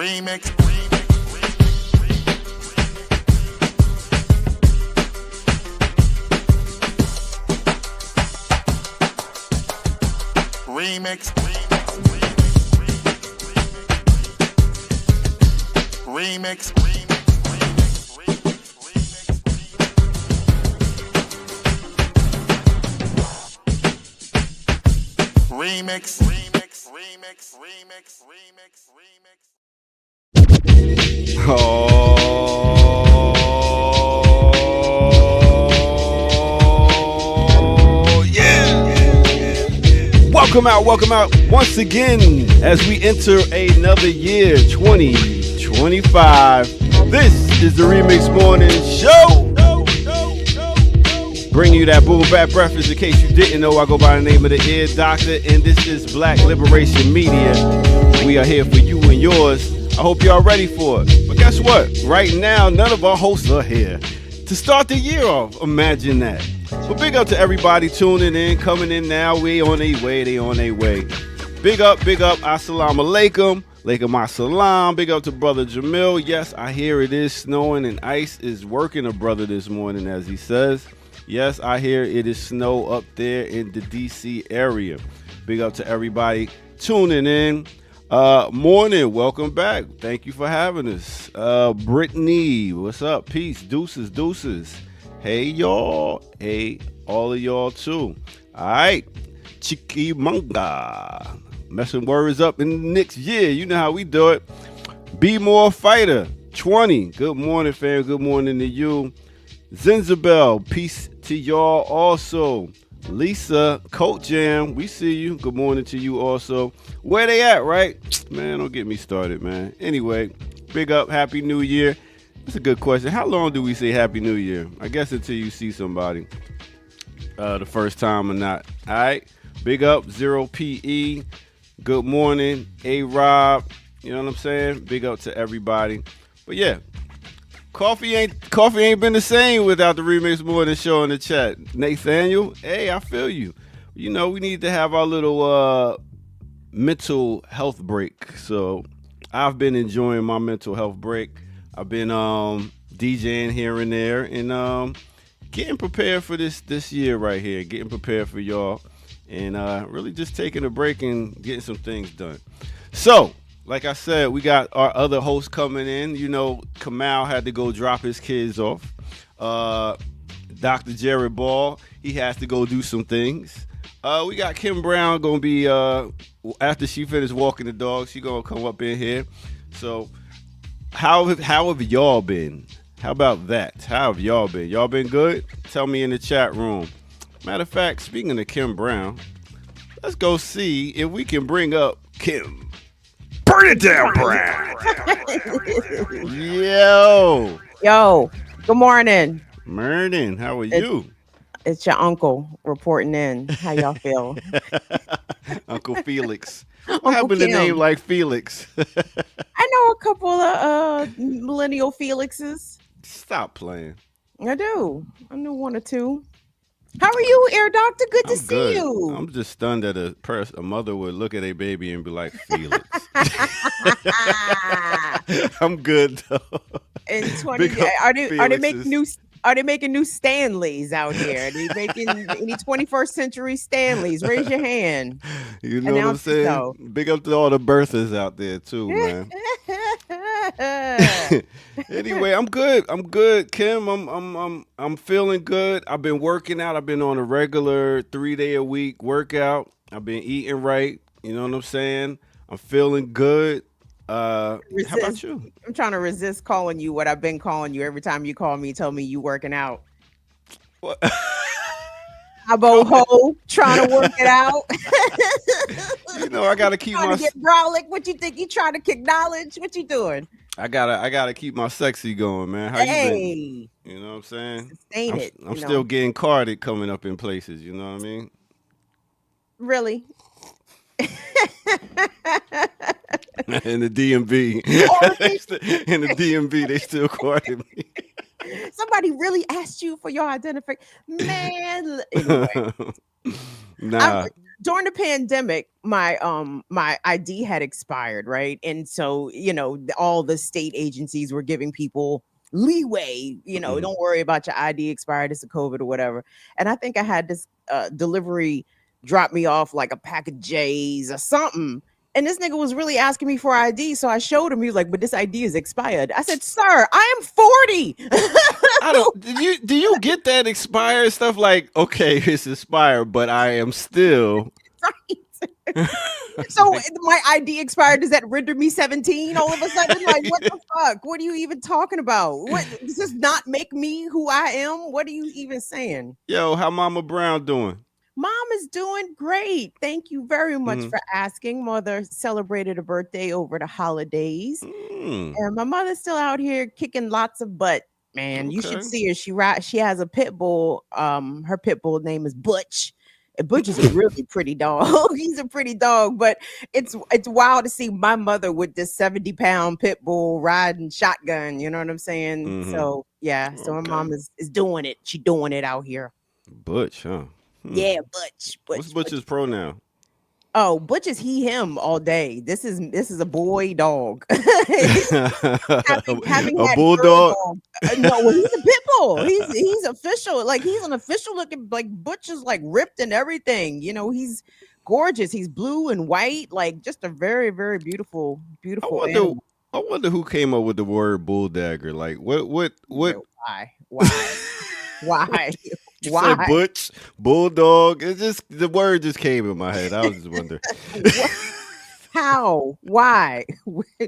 Remix. Remix. Remix. Remix. Oh, yeah. Welcome out once again as we enter another year, 2025. This is the Remix Morning Show. Bringing you that boom bap breakfast. In case you didn't know, I go by the name of the Ear Doctor, and this is Black Liberation Media. We are here for you and yours. I hope y'all ready for it. But guess what? Right now, none of our hosts are here to start the year off. Imagine that. But big up to everybody tuning in, coming in now. They on their way. Big up. Assalamu alaikum. Alaikum assalam. Big up to Brother Jamil. Yes, I hear it is snowing and ice is working a brother this morning, as he says. Yes, I hear it is snow up there in the DC area. Big up to everybody tuning in. Morning, welcome back. Thank you for having us. Brittany, what's up? Peace, deuces. Hey, y'all. Hey, all of y'all, too. All right. Chikimanga. Messing words up in the next year. You know how we do it. Be More Fighter 20. Good morning, fam. Good morning to you. Zinzabel, peace to y'all also. Lisa, Coat Jam, we see you. Good morning to you also. Where they at, right? Man, don't get me started, man. Anyway, big up, Happy New Year. That's a good question. How long do we say Happy New Year? I guess until you see somebody the first time or not. All right, big up, 0PE. Good morning, A-Rob. You know what I'm saying? Big up to everybody. But yeah, Coffee ain't been the same without the Remix Morning Show in the chat. Nathaniel, hey, I feel you. You know, we need to have our little mental health break. So I've been enjoying my mental health break. I've been DJing here and there and getting prepared for this year right here. Getting prepared for y'all and really just taking a break and getting some things done. So, like I said, we got our other hosts coming in. You know, Kamal had to go drop his kids off. Dr. Jared Ball, he has to go do some things. We got Kim Brown going to be, after she finished walking the dog, she going to come up in here. So, how have y'all been? How about that? How have y'all been? Y'all been good? Tell me in the chat room. Matter of fact, speaking of Kim Brown, let's go see if we can bring up Kim. Burn it down, Brad. Yo. Good morning. Morning. How are you? It's your uncle reporting in. How y'all feel? Uncle Felix. What happened to name like Felix? I know a couple of millennial Felixes. Stop playing. I do. I know one or two. How are you, Air Doctor? Good to see you. I'm just stunned that a mother would look at a baby and be like, Felix. I'm good though. In 20, are they making new Stanleys out here? Are they making any 21st century Stanleys? Raise your hand. You know what I'm saying? So. Big up to all the birthers out there too, man. Anyway, I'm good, Kim. I'm feeling good. I've been working out. I've been on a regular 3-day-a-week workout. I've been eating right. You know what I'm saying? I'm feeling good. How about you? I'm trying to resist calling you what I've been calling you every time you call me. Tell me you working out. What? About ho trying to work it out. You know, I gotta keep my. To get brolic. What you think? You trying to acknowledge? What you doing? I gotta keep my sexy going, man. How you been? You know what I'm saying? Sustain I'm still getting carded coming up in places. You know what I mean? Really? In the DMV. In the DMV, they still carded me. Somebody really asked you for your identification, man. Anyway, nah. during the pandemic, my ID had expired, right? And so, all the state agencies were giving people leeway, don't worry about your ID expired, it's a COVID or whatever. And I think I had this delivery drop me off like a pack of J's or something. And this nigga was really asking me for ID. So I showed him. He was like, but this ID is expired. I said, sir, I am 40. I don't. Do you get that expired stuff? Like, okay, it's expired, but I am still right. So my ID expired. Does that render me 17 all of a sudden? Like, what the fuck? What are you even talking about? What does this not make me who I am? What are you even saying? Yo, how Mama Brown doing? Mom is doing great. Thank you very much for asking. Mother celebrated a birthday over the holidays. And my mother's still out here kicking lots of butt, man. Okay. You should see her. She has a pit bull. Her pit bull name is Butch. And Butch is a really pretty dog. He's a pretty dog, but it's wild to see my mother with this 70-pound pit bull riding shotgun. You know what I'm saying? So yeah. So my mom is doing it. She's doing it out here. Butch, huh? Yeah, Butch. What's Butch's pronoun? Oh, Butch is he, him all day. This is a boy dog. having a bulldog? No, he's a pit bull. He's official. Like, he's an official looking, like, Butch is like ripped and everything. He's gorgeous. He's blue and white. Like, just a very, very beautiful animal. I wonder who came up with the word bulldagger. Like, what? Why? Why? Say Butch, bulldog. It just, the word just came in my head. I was just wondering. How? Why?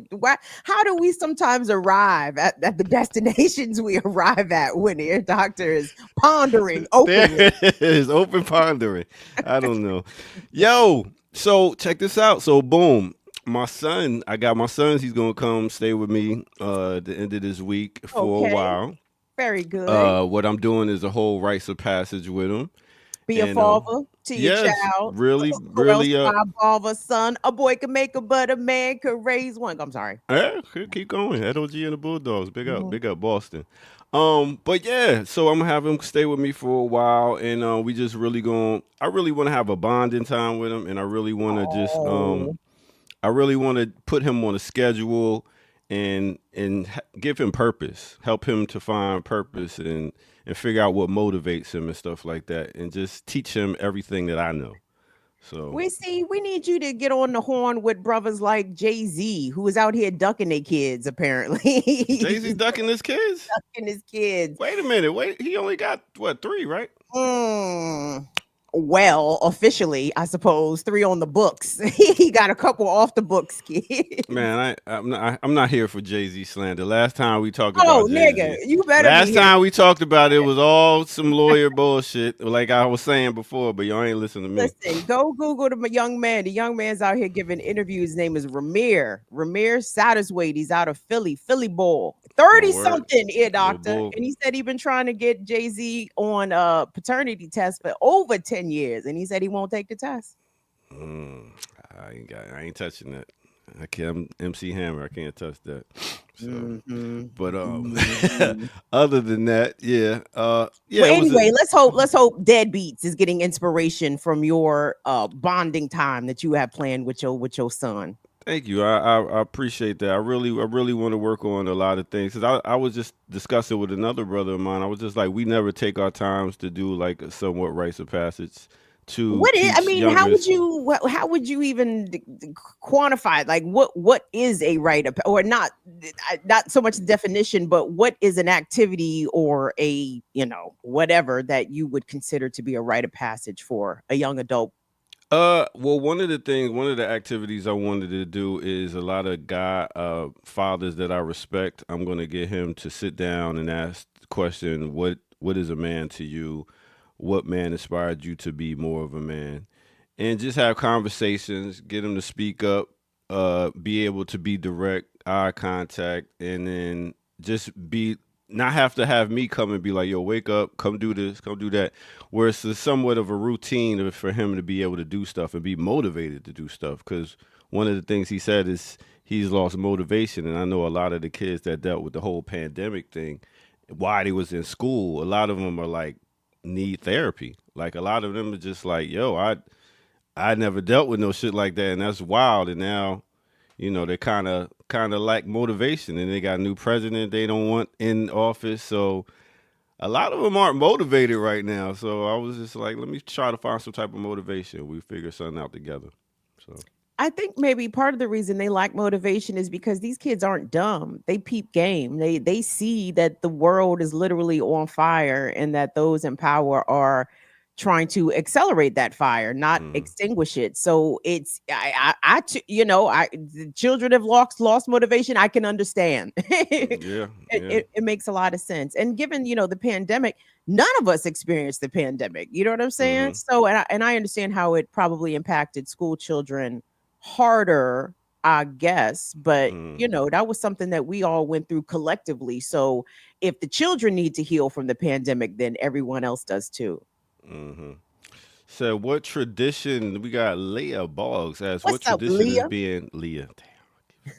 Why? How do we sometimes arrive at the destinations we arrive at when the ear doctor is pondering openly? There it is, open pondering. I don't know. Yo, so check this out. So boom. I got my son. He's gonna come stay with me the end of this week for a while. Very good. What I'm doing is a whole rites of passage with him. Be a father to your child. Really. My father, son. A boy can make a, but a man could raise one. I'm sorry. Yeah, keep going. LOG and the Bulldogs. Big up, Boston. But yeah, so I'm gonna have him stay with me for a while, and we just really I really want to have a bonding time with him, and I really want to I really want to put him on a schedule. And give him purpose, help him to find purpose and figure out what motivates him and stuff like that, and just teach him everything that I know. So we need you to get on the horn with brothers like Jay-Z, who is out here ducking their kids, apparently. Jay-Z ducking his kids? Ducking his kids. Wait a minute. He only got, 3, right? Well, officially, I suppose 3 on the books. He got a couple off the books, kids. Man, I'm not here for Jay-Z slander. Last time we talked about Jay-Z, nigga, you better. Last time we talked about it was all some lawyer bullshit, like I was saying before. But y'all ain't listening to me. Listen, go Google the young man. The young man's out here giving interviews. His name is Ramir Satterthwaite. He's out of Philly Bull. 30-something ear doctor, and he said he been trying to get Jay-Z on a paternity test for over 10 years, and he said he won't take the test. I ain't touching that. I can't. I'm MC Hammer. I can't touch that. So, but other than that, yeah. Well, anyway, let's hope Deadbeats is getting inspiration from your bonding time that you have planned with your son. Thank you. I appreciate that. I really want to work on a lot of things. Cause I was just discussing with another brother of mine. I was just like, we never take our times to do like a somewhat rites of passage to. How would you even quantify? Like, what is a rite of, or not so much definition, but what is an activity or a whatever that you would consider to be a rite of passage for a young adult? Well, one of the activities I wanted to do is a lot of fathers that I respect. I'm going to get him to sit down and ask the question, what is a man to you? What man inspired you to be more of a man? And just have conversations, get him to speak up, be able to be direct, eye contact, and then just not have to have me come and be like, yo, wake up, come do this, come do that. Where it's somewhat of a routine for him to be able to do stuff and be motivated to do stuff. Because one of the things he said is he's lost motivation. And I know a lot of the kids that dealt with the whole pandemic thing, while they was in school, a lot of them are like, need therapy. Like a lot of them are just like, yo, I never dealt with no shit like that, and that's wild. And now, they kind of lack motivation, and they got a new president they don't want in office, so a lot of them aren't motivated right now. So I was just like, let me try to find some type of motivation. We figure something out together. So I think maybe part of the reason they lack motivation is because these kids aren't dumb. They peep game. They see that the world is literally on fire and that those in power are trying to accelerate that fire, not extinguish it. So it's the children have lost motivation. I can understand. yeah, yeah. It makes a lot of sense. And given the pandemic, none of us experienced the pandemic. You know what I'm saying? So and I understand how it probably impacted school children harder, I guess, but that was something that we all went through collectively. So if the children need to heal from the pandemic, then everyone else does too. So what tradition we got? Leah Boggs asks, what What's up, tradition is Leah? being Leah? Damn.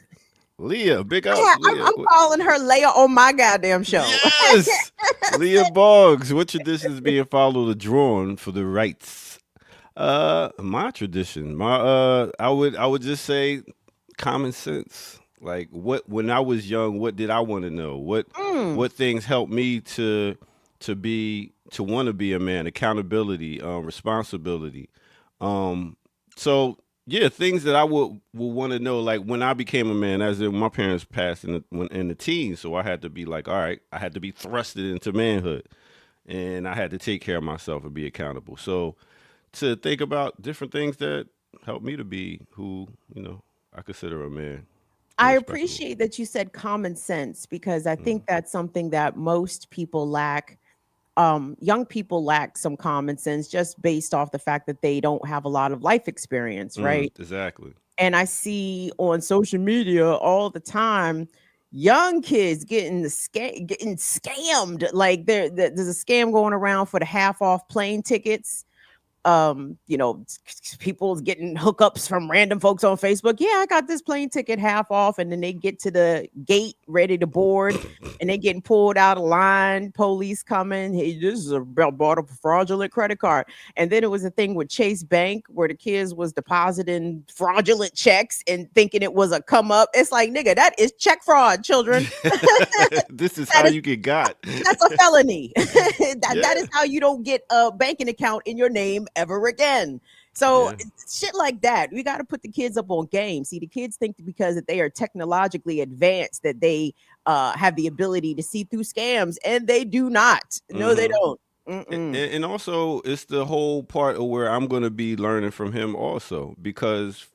Leah, big ups, Yeah, Leah. I'm calling her Leia on my goddamn show. Yes, Leah Boggs. What tradition is being followed or drawn for the rites? My tradition, I would just say common sense. Like when I was young, what did I want to know? What things helped me to want to be a man? Accountability, responsibility. So yeah, things that I would want to know. Like when I became a man, as in my parents passed in the teens, so I had to be like, all right, I had to be thrusted into manhood, and I had to take care of myself and be accountable. So to think about different things that help me to be who I consider a man. I Respectable. appreciate that you said common sense because I think that's something that most people lack. Young people lack some common sense just based off the fact that they don't have a lot of life experience, right? Exactly. And I see on social media all the time young kids getting scammed. Like there's a scam going around for the half off plane tickets. People's getting hookups from random folks on Facebook. Yeah, I got this plane ticket half off, and then they get to the gate ready to board, and they getting pulled out of line. Police coming. Hey, this is bought a fraudulent credit card. And then it was a thing with Chase Bank where the kids was depositing fraudulent checks and thinking it was a come up. It's like, nigga, that is check fraud, children. This is how you get got. That's a felony. That is how you don't get a banking account in your name ever again. So shit like that, we got to put the kids up on game. See, the kids think because that they are technologically advanced that they have the ability to see through scams, and they do not. No, they don't. And also, it's the whole part of where I'm going to be learning from him also, because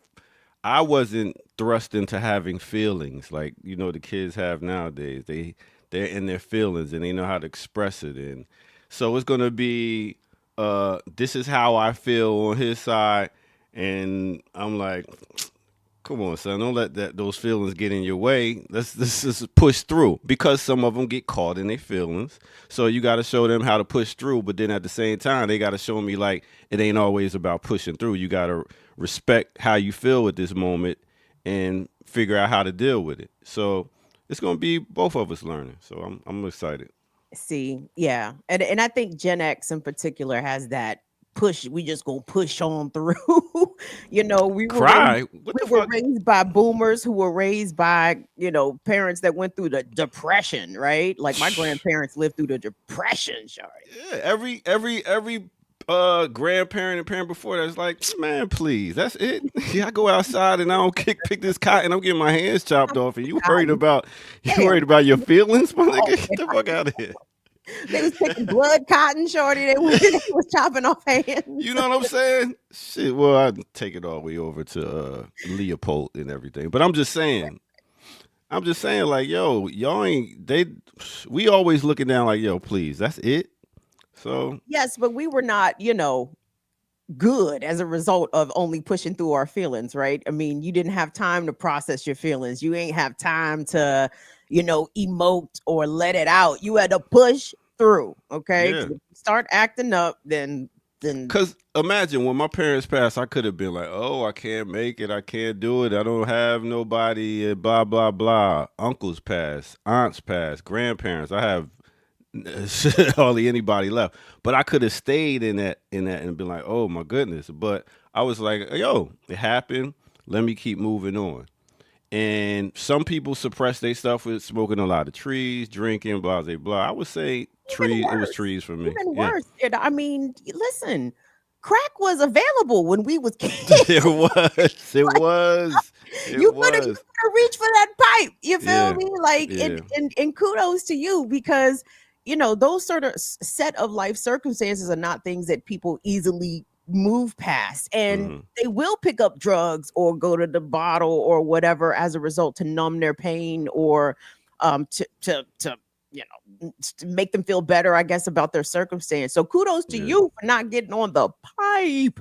I wasn't thrust into having feelings like the kids have nowadays. They're in their feelings and they know how to express it, and so it's going to be this is how I feel on his side, and I'm like, come on, son, don't let those feelings get in your way. Let's just push through, because some of them get caught in their feelings. So you got to show them how to push through, but then at the same time, they got to show me like it ain't always about pushing through. You got to respect how you feel at this moment and figure out how to deal with it. So it's gonna be both of us learning. So I'm excited. See, yeah. And I think Gen X in particular has that push. We just gonna push on through. We Cry. What the were fuck? raised by boomers who were raised by, parents that went through the depression, right? Like my grandparents lived through the depression, sorry. Yeah, every grandparent and parent before that's like, man, please, that's it. Yeah, I go outside and I don't pick this cotton. I'm getting my hands chopped off, and you worried about your feelings, my nigga? Get the fuck out of here. They was picking blood cotton, shorty. They was chopping off hands. You know what I'm saying? Shit. Well, I take it all the way over to Leopold and everything, but I'm just saying, like, yo, y'all ain't we always looking down like, yo, please, that's it. So yes, but we were not, good as a result of only pushing through our feelings, right? I mean, you didn't have time to process your feelings. You ain't have time to, emote or let it out. You had to push through. Okay. Yeah. If you start acting up, then because imagine when my parents passed, I could have been like, oh, I can't make it, I can't do it, I don't have nobody, and blah blah blah. Uncles passed, aunts passed, grandparents. I have hardly anybody left. But I could have stayed in that and been like, oh my goodness. But I was like, yo, it happened. Let me keep moving on. And some people suppress their stuff with smoking a lot of trees, drinking, blah, blah, blah. I would say Even it was worse. trees for me. Even Yeah. worse. I mean, listen, crack was available when we was kids. It was. It was. You could have reached for that pipe. You feel me? Like, Yeah. and kudos to you, because those sort of set of life circumstances are not things that people easily move past, and they will pick up drugs or go to the bottle or whatever as a result to numb their pain, or to make them feel better, I guess, about their circumstance. So kudos to you for not getting on the pipe.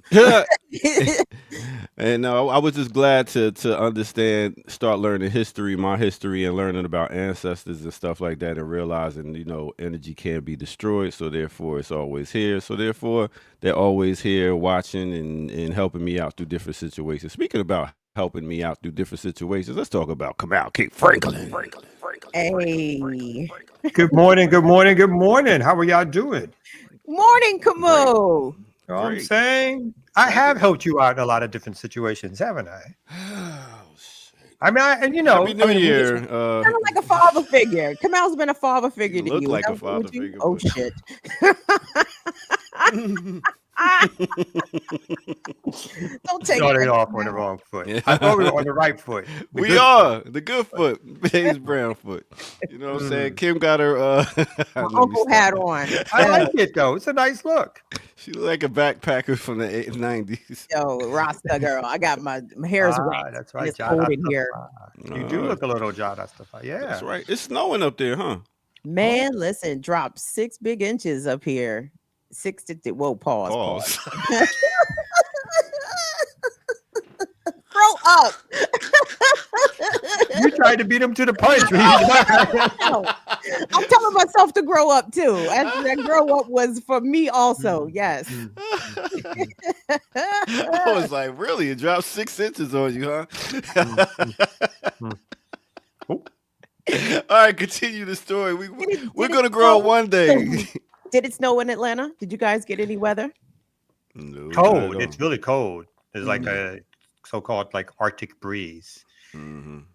And I was just glad to understand, start learning my history, and learning about ancestors and stuff like that, and realizing, energy can't be destroyed. So therefore it's always here. So therefore they're always here watching and helping me out through different situations. Speaking about helping me out through different situations, let's talk about Kamal King Franklin. Hey. Good morning, good morning, good morning. How are y'all doing? Morning, Kamo. You know what I'm saying? I have helped you out in a lot of different situations, haven't I? I mean, Happy New Year. Kind of like a father figure. Kamal's been a father figure to you. Look like a father figure. Oh, shit. Don't take started it off on the wrong foot. I thought we were on the right foot. The good foot, Hayes brown foot. You know what I'm saying? Kim got her uncle hat on. I like it though. It's a nice look. She look like a backpacker from the 90s. Yo, Rasta girl. I got my hair's wet. That's right. It's cold in here. You do look a little Jada Staffa. Yeah. That's right. It's snowing up there, huh? Man, listen, dropped 6 big inches up here. 6 to whoa, pause. Grow up. You tried to beat him to the punch. I'm telling myself to grow up too. That grow up was for me also. Yes. I was like, really? It dropped 6 inches on you, huh? All right, continue the story. We're gonna grow up one day. Did it snow in Atlanta? Did you guys get any weather? No, cold. It's really cold. It's like a so-called like Arctic breeze.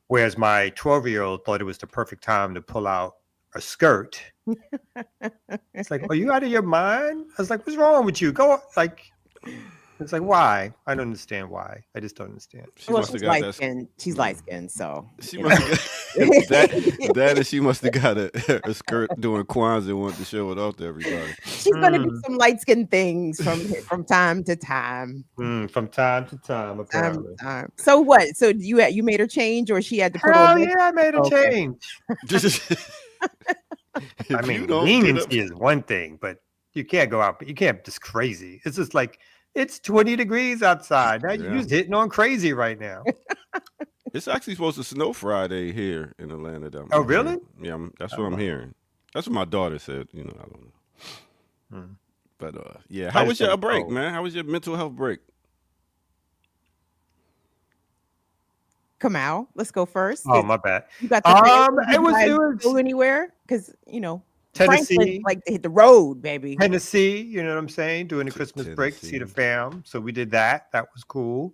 Whereas my 12-year-old thought it was the perfect time to pull out a skirt. It's like, are you out of your mind? I was like, what's wrong with you? Go like. It's like, why? I don't understand why. I just don't understand. She's light skinned. She's light skinned, so she must have got she must have got a skirt doing Kwanzaa and wanted to show it off to everybody. She's gonna do some light skinned things from time to time. From time to time, apparently. So what? So you made her change, or she had to put on? Yeah, I made a change. I mean, leniency is one thing, but you can't go out. But you can't just crazy. It's just like. It's 20 degrees outside. Now you're just hitting on crazy right now. It's actually supposed to snow Friday here in Atlanta. Oh, really? Yeah, that's what I'm hearing. That's what my daughter said. I don't know. But yeah, how was your break, man? How was your mental health break? Kamal, let's go first. Oh, my bad. You got it was go anywhere because Tennessee, Franklin like to hit the road, baby. Tennessee, you know what I'm saying? Doing the Christmas break to see the fam. So we did that. That was cool.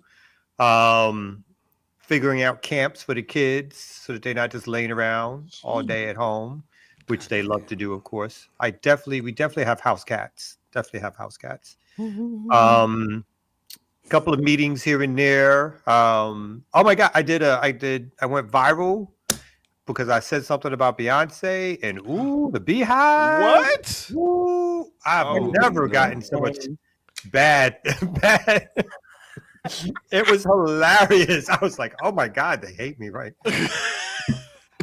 Figuring out camps for the kids so that they're not just laying around all day at home, which they love to do, of course. We definitely have house cats. Couple of meetings here and there. Oh my God, I went viral. Because I said something about Beyonce and the Beehive. What? Ooh, I've never gotten so much bad. It was hilarious. I was like, oh my God, they hate me, right?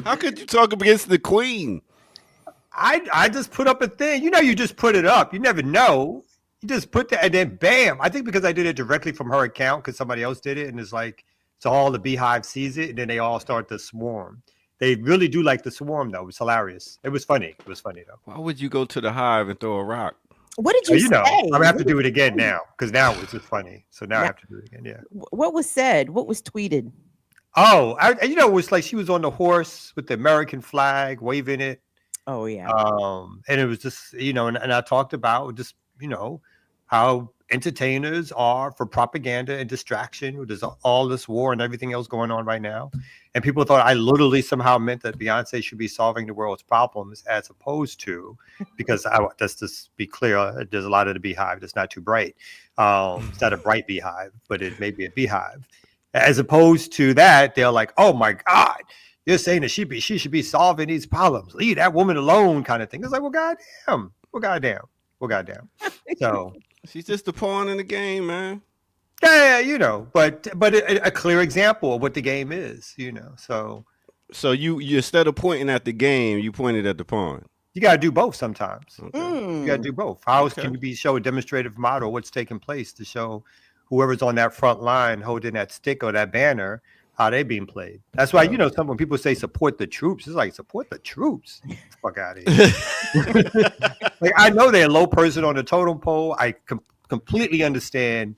How could you talk against the queen? I just put up a thing. You just put it up. You never know. You just put that and then bam. I think because I did it directly from her account because somebody else did it. And it's like, so all the Beehive sees it and then they all start to swarm. They really do like the swarm, though. It was hilarious. It was funny. Though. Why would you go to the hive and throw a rock? What did you say? I'm going to have to do it again now because now it's just funny. So now I have to do it again, yeah. What was said? What was tweeted? Oh, it was like she was on the horse with the American flag, waving it. Oh, yeah. And it was just, and I talked about just, how entertainers are for propaganda and distraction. There's all this war and everything else going on right now. And people thought I literally somehow meant that Beyonce should be solving the world's problems, as opposed to, because let's just be clear, there's a lot of the beehive that's not too bright. It's not a bright beehive, but it may be a beehive. As opposed to that, they're like, oh my God, you're saying that she should be solving these problems. Leave that woman alone, kind of thing. It's like, well, goddamn. So she's just a pawn in the game, man. Yeah, but a clear example of what the game is, So you instead of pointing at the game, you pointed at the pawn. You got to do both sometimes. Okay. You got to do both. How else can you show a demonstrative model of what's taking place to show whoever's on that front line holding that stick or that banner how they being played? That's why when people say support the troops, it's like support the troops. Fuck out of here. Like, I know they're a low person on the totem pole. I completely understand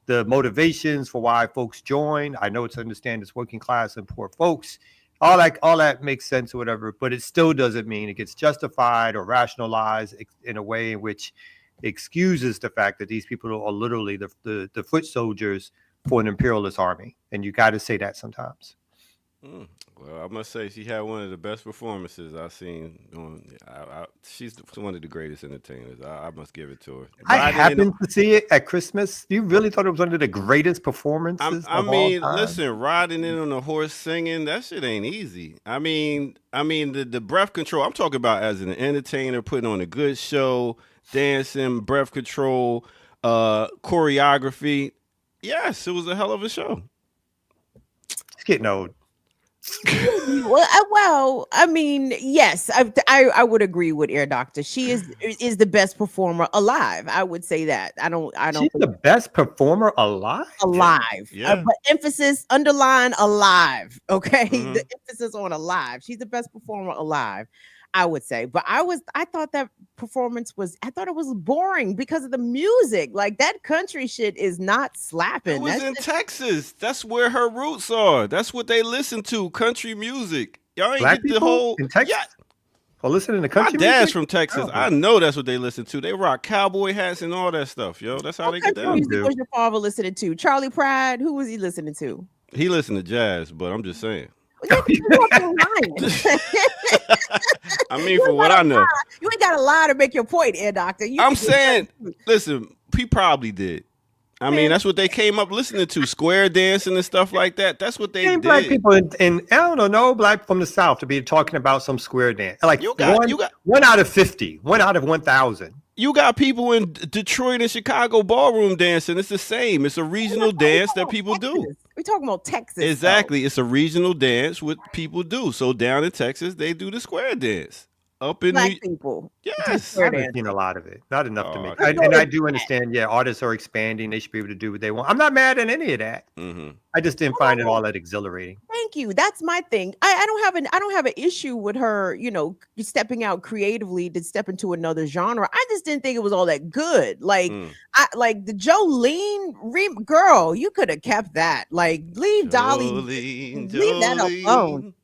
the motivations for why folks join. I know it's understand it's working class and poor folks. All that makes sense or whatever, but it still doesn't mean it gets justified or rationalized in a way in which excuses the fact that these people are literally the foot soldiers for an imperialist army. And you got to say that sometimes. Well, I must say she had one of the best performances I've seen. She's one of the greatest entertainers. I must give it to her. I happened to see it at Christmas. You really thought it was one of the greatest performances? I mean, listen, riding in on a horse singing, that shit ain't easy. I mean, the breath control. I'm talking about as an entertainer, putting on a good show, dancing, breath control, choreography. Yes, it was a hell of a show. It's getting old. Well, I mean, yes, I would agree with Air Doctor. She is the best performer alive. I would say that. I don't. She's the best performer alive. Yeah. But emphasis underline alive. Okay, the emphasis on alive. She's the best performer alive, I would say. But I thought that performance it was boring because of the music. Like, that country shit is not slapping. It was in Texas. That's where her roots are. That's what they listen to, country music. Y'all ain't Black get the whole in Texas. Yeah. Well, listening to country. My dad's music? from Texas. Oh, I know that's what they listen to. They rock cowboy hats and all that stuff, yo. That's how they get down. What was your father listening to? Charlie Pride? Who was he listening to? He listened to jazz, but I'm just saying. I mean, for what I know, you ain't got to lie to make your point, Air Doctor. I'm saying, listen, he probably did. I mean, that's what they came up listening to, square dancing and stuff like that. That's what they did. Black people in I don't know, black from the South to be talking about some square dance. Like you got 1 out of 50, 1 out of 1,000. You got people in Detroit and Chicago ballroom dancing. It's the same. It's a regional dance that people do. We're talking about Texas. Exactly. Though. It's a regional dance what people do. So down in Texas, they do the square dance. Up in Black people. Yes. I haven't seen a lot of it. Not enough to make. And I do understand, artists are expanding. They should be able to do what they want. I'm not mad at any of that. Mm-hmm. I just didn't find it all that exhilarating. Thank you. That's my thing. I don't have an issue with her, stepping out creatively to step into another genre. I just didn't think it was all that good. Like, like the Jolene girl, you could have kept that. Like, leave Dolly, leave that alone.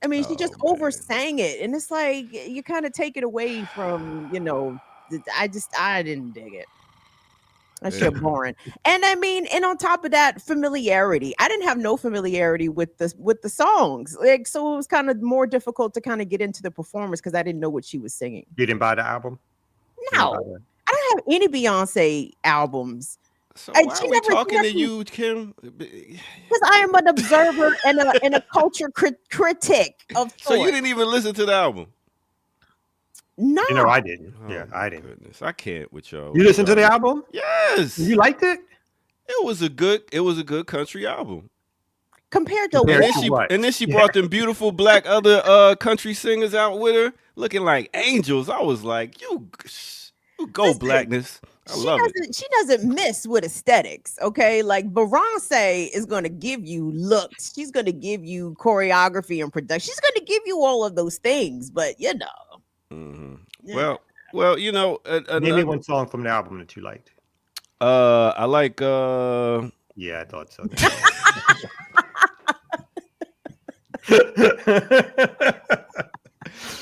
I mean, she just oversang it, and it's like you kind of take it away from, I didn't dig it. That shit boring. And I mean, and on top of that, familiarity. I didn't have no familiarity with the songs, like, so it was kind of more difficult to kind of get into the performance because I didn't know what she was singing. You didn't buy the album? No, I don't have any Beyonce albums. So why are we talking to you, Kim? Because I am an observer and a culture critic of sorts. So you didn't even listen to the album? No. I didn't. I didn't. Goodness, I can't with y'all. You listened to the album? Yes. You liked it? It was a good country album. Compared to what? And then she brought them beautiful black other country singers out with her, looking like angels. I was like, you go, blackness. I love it. She doesn't miss with aesthetics, okay? Like, Beyonce is going to give you looks. She's going to give you choreography and production. She's going to give you all of those things, but Mm-hmm. Yeah. Well, name me one song from the album that you liked. I like. Yeah, I thought so.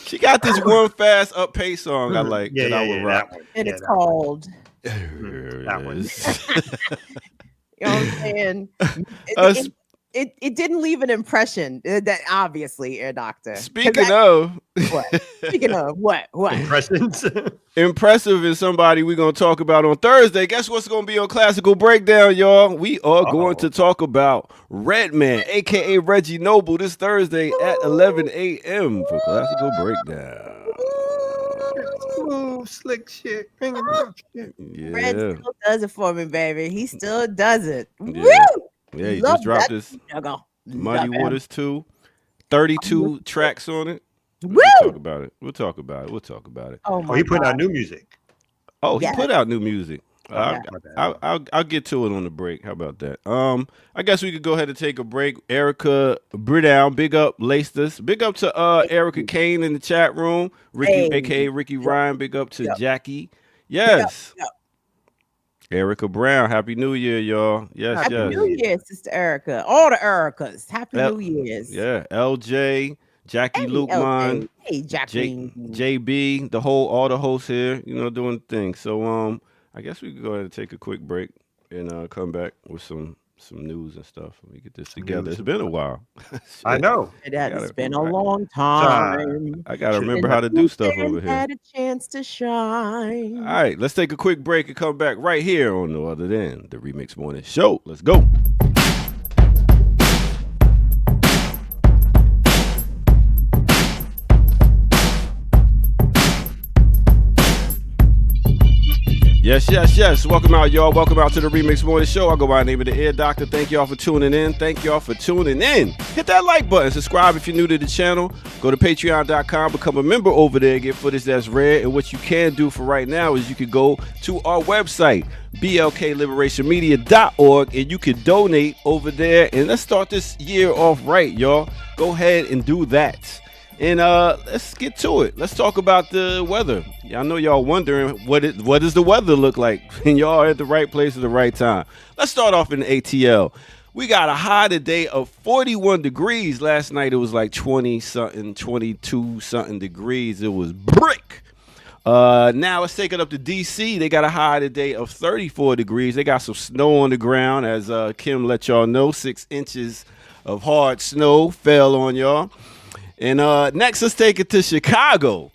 She got this one fast up pace song I like. And it's called. it That one. is. You know what I'm saying? It didn't leave an impression. That obviously, Air Doctor. Speaking of what? Impressions. Impressive is somebody we're going to talk about on Thursday. Guess what's going to be on Classical Breakdown, y'all? We are going to talk about Redman, a.k.a. Reggie Noble, this Thursday at 11 a.m. for Classical Breakdown. Smooth, slick shit. Red Yeah. still does it for me, baby. He still does it. Yeah. Woo! Yeah, he Love just dropped that this juggle. Muddy Love him. Waters 2, 32 tracks on it. Woo! We'll talk about it. We'll talk about it. Oh, Oh, my he put God. out new music. Oh, he Yes. put out new music. My bad. I'll get to it on the break. How about that? I guess we could go ahead and take a break. Erica Bridown, big up, laced us. Big up to Erica Kane in the chat room. Ricky, Hey. aka Ricky Ryan. Big up to Yep. Jackie. Yes. Yep. Erica Brown. Happy New Year, y'all. Yes, Happy yes. New Year, Sister Erica. All the Ericas. Happy Yep. New Year's. Yeah. LJ, Jackie Hey, Lukeman. LJ. Hey, Jacqueline. JB, all the hosts here, doing things. So I guess we could go ahead and take a quick break and come back with some news and stuff. Let me get this together. It's been a while. I know. It's been a long time. I gotta remember how to do stuff over here. Had a chance to shine. All right, let's take a quick break and come back right here on No Other Than the Remix Morning Show. Let's go. Yes. Welcome out, y'all. Welcome out to the Remix Morning Show. I go by the name of the Air Doctor. Thank y'all for tuning in. Hit that like button. Subscribe if you're new to the channel. Go to patreon.com. Become a member over there. Get footage that's rare. And what you can do for right now is you can go to our website, blkliberationmedia.org, and you can donate over there. And let's start this year off right, y'all. Go ahead and do that. And let's get to it. Let's talk about the weather. I know y'all wondering what does the weather look like, and y'all are at the right place at the right time. Let's start off in the ATL. We got a high today of 41 degrees. Last night it was like 20-something, 22-something degrees. It was brick. Now let's take it up to DC. They got a high today of 34 degrees. They got some snow on the ground, as Kim let y'all know. 6 inches of hard snow fell on y'all. And next, let's take it to Chicago.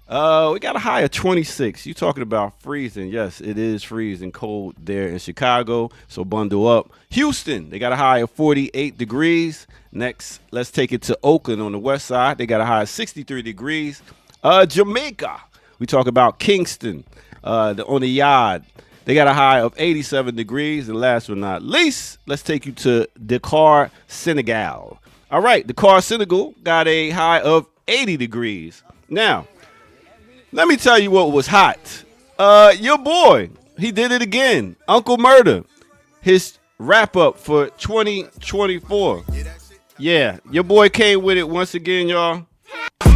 We got a high of 26. You talking about freezing. Yes, it is freezing cold there in Chicago, so bundle up. Houston, they got a high of 48 degrees. Next, let's take it to Oakland on the west side. They got a high of 63 degrees. Jamaica, we talk about Kingston on the yard. They got a high of 87 degrees. And last but not least, let's take you to Dakar, Senegal. All right, Dakar, Senegal got a high of 80 degrees. Now, let me tell you what was hot. Your boy, he did it again. Uncle Murder, his wrap up for 2024. Yeah, your boy came with it once again, y'all.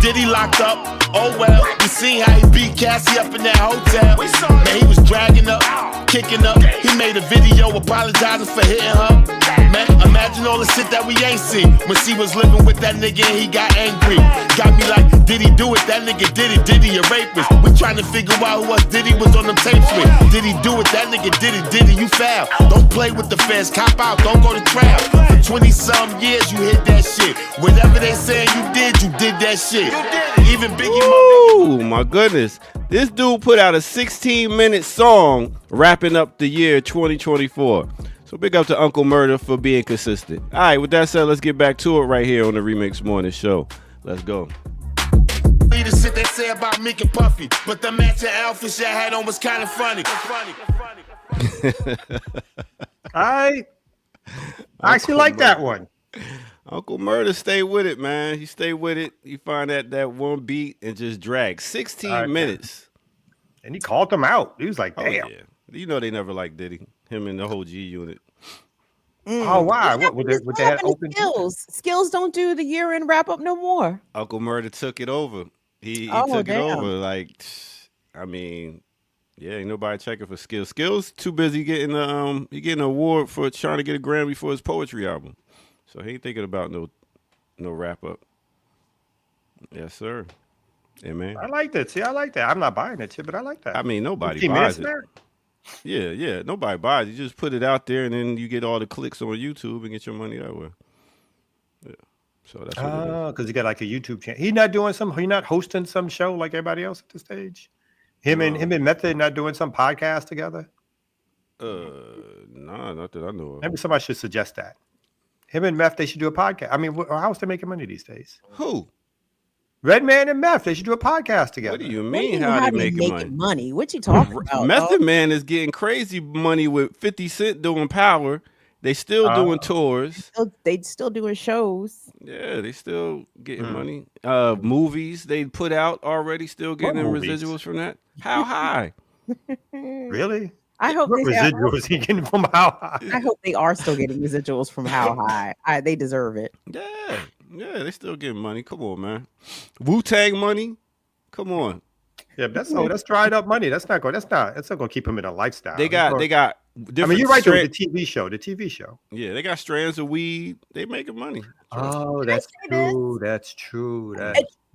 Did he locked up? Oh well, we seen how he beat Cassie up in that hotel. Man, he was dragging up, kicking up. He made a video apologizing for hitting her. Man, imagine all the shit that we ain't seen. When she was living with that nigga and he got angry. Got me like, did he do it? That nigga did it. Did he a rapist? We trying to figure out who else Diddy was on them tapes with. Did he do it? That nigga did it. Did he? You foul. Don't play with the feds. Cop out. Don't go to trial. For 20-some years, you hit that shit. Whatever they saying you did that shit. Even Biggie. Ooh, my goodness. This dude put out a 16-minute song wrapping up the year 2024. So big up to Uncle Murder for being consistent. All right, with that said, let's get back to it right here on the Remix Morning Show. Let's go. The shit they say about Meek and Puffy, but the matching outfits I had on was kind of funny. I actually like that one. Uncle Murder stay with it, man. He stay with it. You find that one beat and just drag 16 minutes. And he called them out. He was like, damn. Oh, yeah. You know they never liked Diddy. Him and the whole G Unit. Oh, wow. What they had open? Skills don't do the year-end wrap-up no more. Uncle Murder took it over. He took it over. Like, I mean, yeah, ain't nobody checking for Skills. Skills too busy getting he getting an award for trying to get a Grammy for his poetry album. So he ain't thinking about no wrap up. Yes, sir. Yeah, man. I like that. See, I like that. I'm not buying that shit, but I like that. I mean, nobody buys it. Yeah. Nobody buys it. You just put it out there, and then you get all the clicks on YouTube and get your money that way. Yeah. So that's what it is. Because he got like a YouTube channel. He not hosting some show like everybody else at the stage. Him and Method not doing some podcast together. Nah, not that I know of. Maybe somebody should suggest that. Him and Meth, they should do a podcast. I mean, how's they making money these days? Who? Redman and Meth, they should do a podcast together. What do you mean? How they making money? What you talking about? Method Man is getting crazy money with 50 Cent doing Power. They still doing tours. They still doing shows. Yeah, they still getting money. Movies they put out already, still getting residuals from that. How high? Really? I hope what residuals he getting from How High? I hope they are still getting residuals from How High. They deserve it. Yeah, they still getting money. Come on, man. Wu-Tang money. Come on. Yeah, that's dried up money. That's not gonna keep him in a lifestyle. They got different. I mean, you're right. The TV show. Yeah, they got strands of weed. They making money. Oh, that's true. That's true.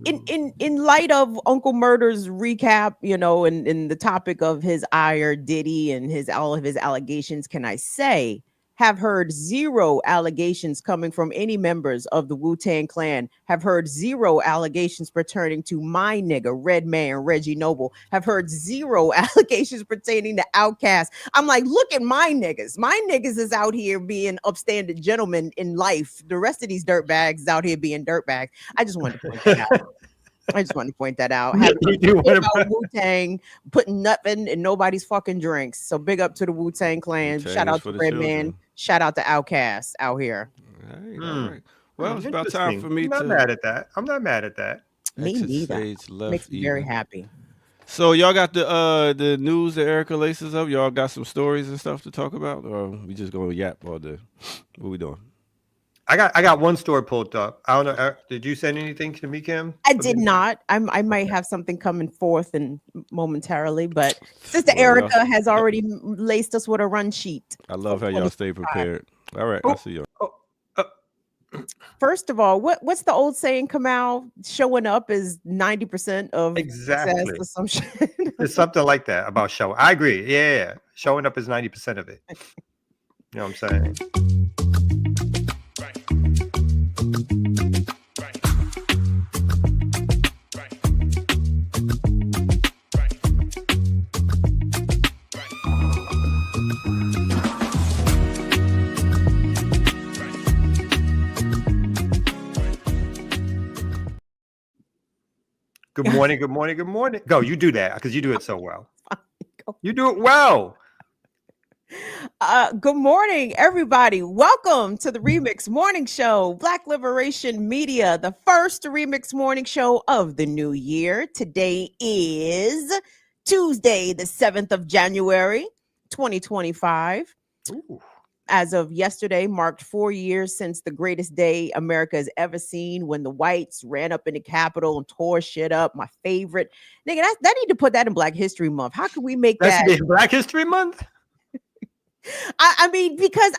In light of Uncle Murder's recap, and the topic of his ire, Diddy, and all of his allegations, can I say, have heard zero allegations coming from any members of the Wu-Tang Clan, have heard zero allegations pertaining to my nigga, Redman, Reggie Noble, have heard zero allegations pertaining to Outkast. I'm like, look at my niggas. My niggas is out here being upstanding gentlemen in life. The rest of these dirtbags is out here being dirtbags. I just wanted to point that out. About Wu-Tang putting nothing in nobody's fucking drinks. So big up to the Wu-Tang Clan. Shout out to Redman. Shout out to Outkast out here. All right. Well, it's about time for me I'm not mad at that. Me neither. Makes me very happy. So y'all got the news that Erica laces up. Y'all got some stories and stuff to talk about, or we just gonna yap all day? What we doing? I got one story pulled up. I don't know. Did you send anything to me, Kim? I did not. I might have something coming forth and momentarily, but Sister Erica has already laced us with a run sheet. I love how y'all stay prepared. All right, I'll see y'all. First of all, what's the old saying, Kamal? Showing up is 90% of success or some shit. It's something like that about showing. I agree. Yeah. Showing up is 90% of it. You know what I'm saying? Good morning, good morning, good morning. Go, you do that because you do it so well. You do it well. Good morning, everybody. Welcome to the Remix Morning Show, Black Liberation Media, the first Remix Morning Show of the new year. Today is Tuesday, the 7th of January, 2025. Ooh. As of yesterday, marked 4 years since the greatest day America has ever seen, when the whites ran up in the Capitol and tore shit up. My favorite. Nigga, that need to put that in Black History Month. How can we make that? Black History Month? I mean, because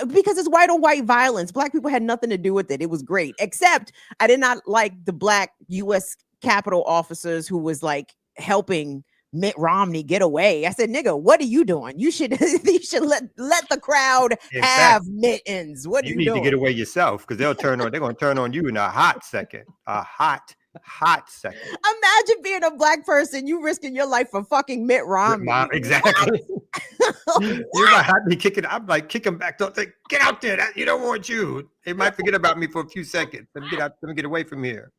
because it's white on white violence. Black people had nothing to do with it. It was great, except I did not like the Black U.S. Capitol officers who was like helping Mitt Romney get away. I said, nigga, what are you doing? You should let the crowd have mittens. What are you doing? You need to get away yourself, because they're going to turn on you in a hot second. A hot second. Imagine being a Black person, you risking your life for fucking Mitt Romney. Exactly. You're like, I'm like, kick him back. Don't think, get out there. You don't want you. They might forget about me for a few seconds. Let me get away from here.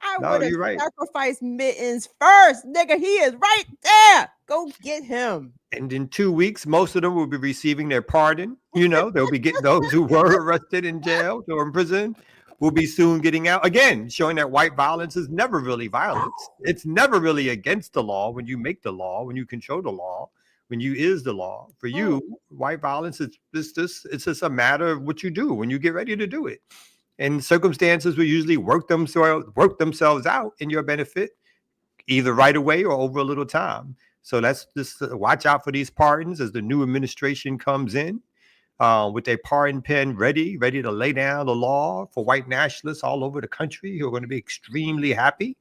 I would have sacrificed mittens first, nigga. He is right there. Go get him. And in 2 weeks, most of them will be receiving their pardon. They'll be getting those who were arrested in jail or in prison will be soon getting out. Again, showing that white violence is never really violence. It's never really against the law when you make the law, when you control the law, when you is the law. For you, white violence is just a matter of what you do when you get ready to do it. And circumstances will usually work themselves out in your benefit, either right away or over a little time. So let's just watch out for these pardons as the new administration comes in with their pardon pen ready to lay down the law for white nationalists all over the country who are going to be extremely happy.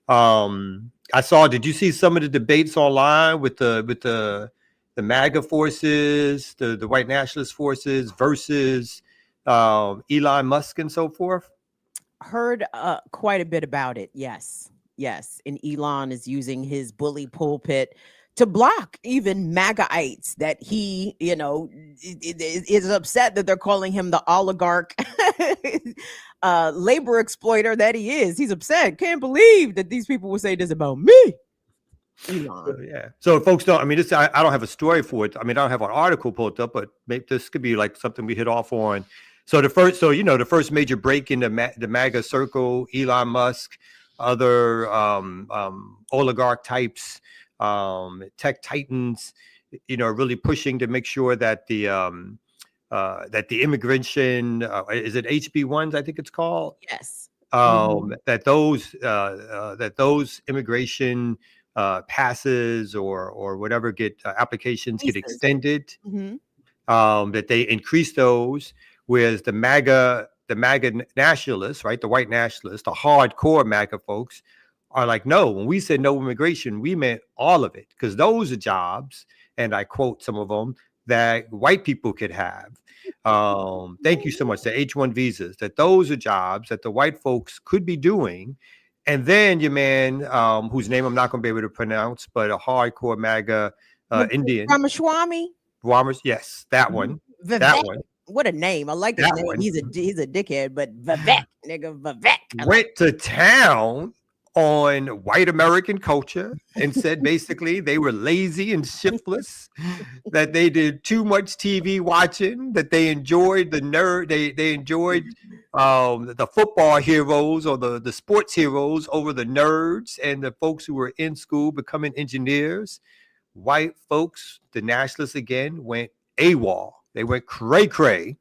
Did you see some of the debates online with the MAGA forces, the white nationalist forces versus Elon Musk and so forth? Heard quite a bit about it. Yes. And Elon is using his bully pulpit to block even MAGAites that he, is upset that they're calling him the oligarch labor exploiter that he is. He's upset. Can't believe that these people would say this about me. Elon. Yeah. So folks don't, I mean, I don't have a story for it. I mean, I don't have an article pulled up, but maybe this could be like something we hit off on. So the first major break in the MAGA circle, Elon Musk, other oligarch types, tech titans, really pushing to make sure that the immigration, is it HB1s, I think it's called? Yes. That those immigration passes or whatever applications get extended, that they increase those, whereas the MAGA nationalists, right, the white nationalists, the hardcore MAGA folks are like, no, when we said no immigration, we meant all of it, because those are jobs, and I quote some of them, that white people could have. Thank you so much. The H-1 visas, that those are jobs that the white folks could be doing. And then your man, whose name I'm not going to be able to pronounce, but a hardcore MAGA Indian. Ramaswamy? Yes, that one. Vivek. That one. What a name. I like his name. One. He's a dickhead, but Vivek, nigga, Vivek. Went to town on white American culture and said basically they were lazy and shiftless, that they did too much TV watching, that they enjoyed the nerd, they enjoyed the football heroes or the sports heroes over the nerds and the folks who were in school becoming engineers. White folks, the nationalists again, went AWOL. They went cray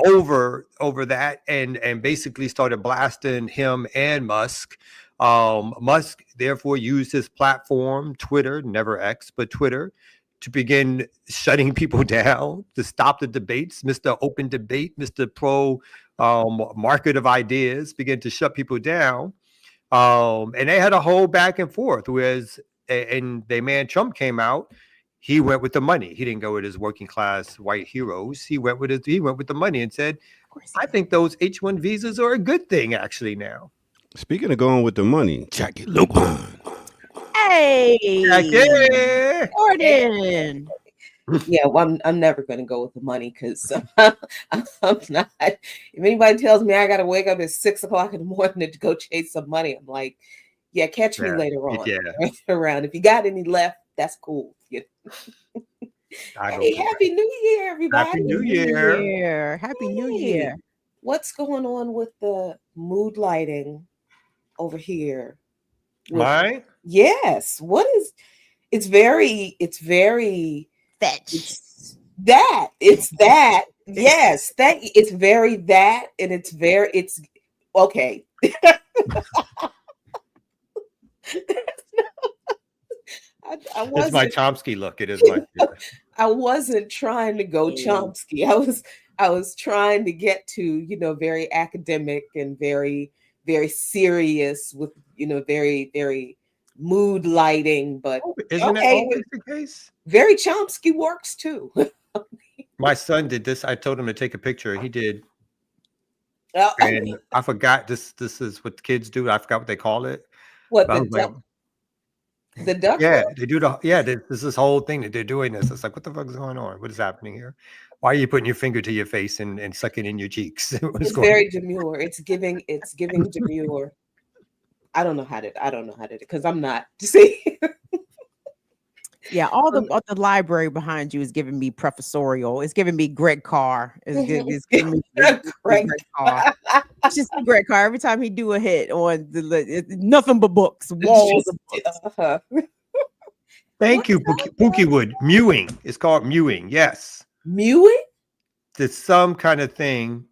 over that and basically started blasting him and Musk. Musk therefore used his platform, Twitter, never X, but Twitter, to begin shutting people down, to stop the debates. Mr. Open Debate, Mr. Pro Market of Ideas, began to shut people down. And they had a whole back and forth, whereas and the man Trump came out, he went with the money. He didn't go with his working class white heroes. He went with the money and said, I think those H-1 visas are a good thing actually now. Speaking of going with the money, Jackie Lupan. Hey, Jackie. Gordon. Yeah, well, I'm never going to go with the money because I'm not. If anybody tells me I got to wake up at 6 o'clock in the morning to go chase some money, I'm like, yeah, catch me later on. Yeah. Around. If you got any left, that's cool. Yeah. Hey, Happy New Year, everybody. Happy New Year. Happy New Year. What's going on with the mood lighting over here? Mine? Yes. What is it's very Fetch. It's that. Yes, that it's very that, and it's okay. It's my Chomsky look. It is my. I wasn't trying to go Chomsky. I was trying to get to very academic and very very serious with very very mood lighting. But isn't that always the case? Very Chomsky works too. My son did this. I told him to take a picture. He did. And I forgot this is what kids do. I forgot what they call it. What the duck? Yeah, they do there's this whole thing that they're doing this. It's like, what the fuck is going on? What is happening here? Why are you putting your finger to your face and sucking in your cheeks? It's very demure. It's giving demure. I don't know how to because I'm not. See. Yeah, all the library behind you is giving me professorial. It's giving me Greg Carr. It's giving me Greg Carr. It's just Greg Carr. Every time he do a hit on nothing but books, walls of books. Thank you, Pookie Wood. Mewing. It's called mewing. Yes. Mewing? There's some kind of thing.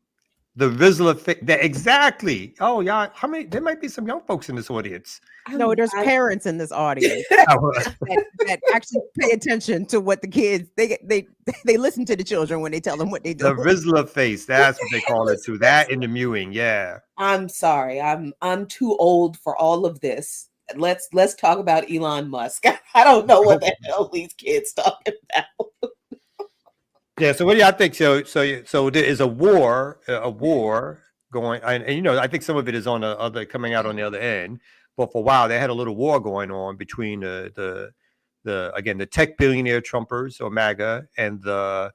The visual effect. Exactly. Oh, yeah. How many? There might be some young folks in this audience. No, there's parents in this audience that actually pay attention to what the kids they listen to the children when they tell them what they do. The visual face. That's what they call it too. That and the mewing. Yeah. I'm sorry. I'm too old for all of this. let's talk about Elon Musk. I don't know what the hell these kids talking about. Yeah. So what do y'all think? So there is a war going, and I think some of it is on the other coming out on the other end. But for a while, they had a little war going on between the tech billionaire Trumpers or MAGA and the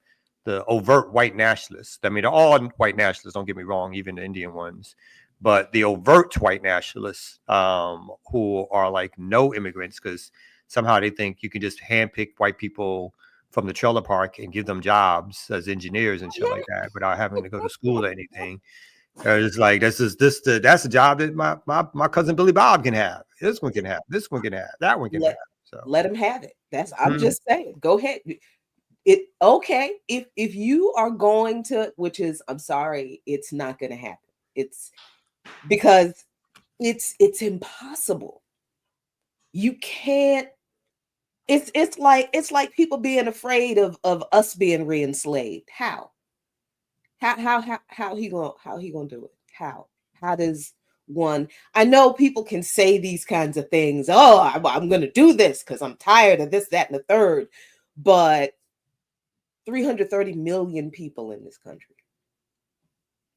overt white nationalists. I mean, they're all white nationalists. Don't get me wrong, even the Indian ones. But the overt white nationalists who are like no immigrants because somehow they think you can just handpick white people from the trailer park and give them jobs as engineers and shit like that without having to go to school or anything. It's like that's a job that my cousin Billy Bob can have. This one can have. This one can have. That one can have. So let him have it. I'm just saying. Go ahead. Okay. If you are going to, which is, I'm sorry, it's not going to happen. It's because it's impossible. You can't. It's like people being afraid of us being re-enslaved. How he gonna do it? How does one? I know people can say these kinds of things. Oh, I'm gonna do this because I'm tired of this, that, and the third. But 330 million people in this country,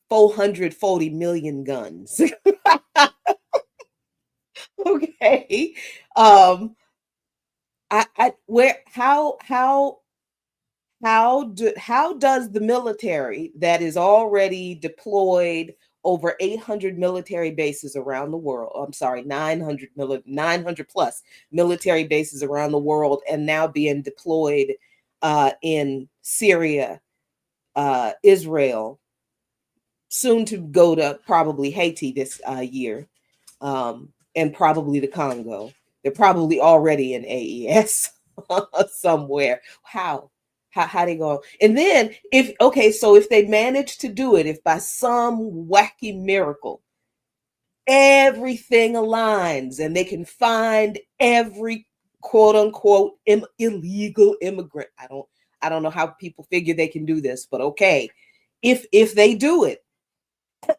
440 million guns. Okay. How does the military that is already deployed over 800 military bases around the world, I'm sorry, 900 plus military bases around the world, and now being deployed in Syria, Israel, soon to go to probably Haiti this year, and probably the Congo. They're probably already in AES somewhere. How they go? And then so if they manage to do it, if by some wacky miracle everything aligns and they can find every quote unquote illegal immigrant. I don't know how people figure they can do this, but okay. If they do it,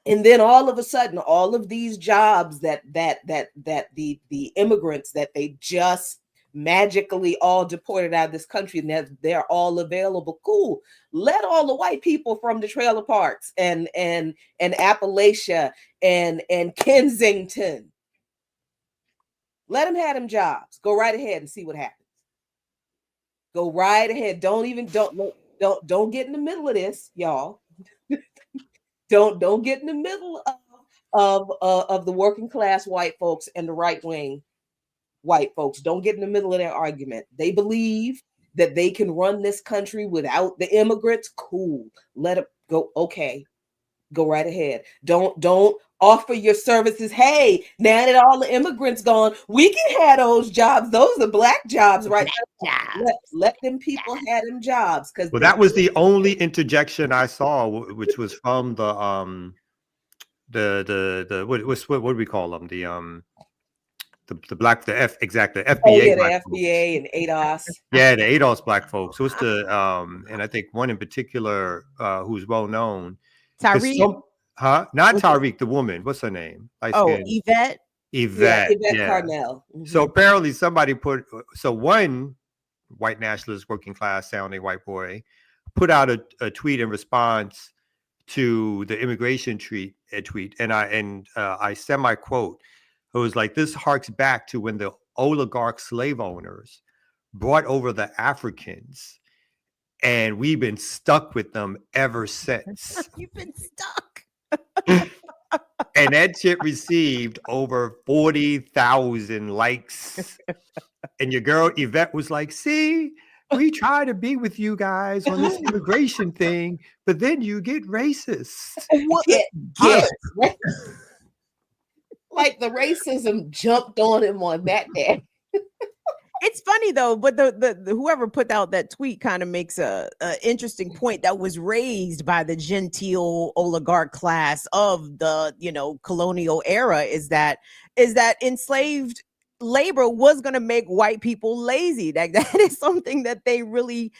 and then all of a sudden, all of these jobs that the immigrants that they just magically all deported out of this country, and they're all available. Cool. Let all the white people from the trailer parks and Appalachia and Kensington, let them have them jobs. Go right ahead and see what happens. Go right ahead. Don't get in the middle of this, y'all. Don't get in the middle of the working class white folks and the right wing white folks. Don't get in the middle of their argument. They believe that they can run this country without the immigrants. Cool. Let it go. Okay. Go right ahead. Don't offer your services. Hey, now that all the immigrants gone, we can have those jobs. Those are black jobs, right? Let them people have them jobs. Well, that was the only interjection I saw, which was from the what do we call them? The FBA. Oh, yeah, the FBA and ADOS. Yeah, the ADOS black folks. So it's and I think one in particular who's well known. Tariq. Not Tariq, the woman. What's her name? Yvette. Yvette Carnell. Mm-hmm. So apparently somebody one white nationalist, working class sounding white boy put out a tweet in response to the immigration tweet, and I semi-quote. It was like, this harks back to when the oligarch slave owners brought over the Africans, and we've been stuck with them ever since. You've been stuck. And that shit received over 40,000 likes. And your girl Yvette was like, see, we try to be with you guys on this immigration thing, but then you get racist. Like the racism jumped on him on that day. It's funny though, but the whoever put out that tweet kind of makes a interesting point that was raised by the genteel oligarch class of the colonial era is that enslaved labor was going to make white people lazy. That is something that they really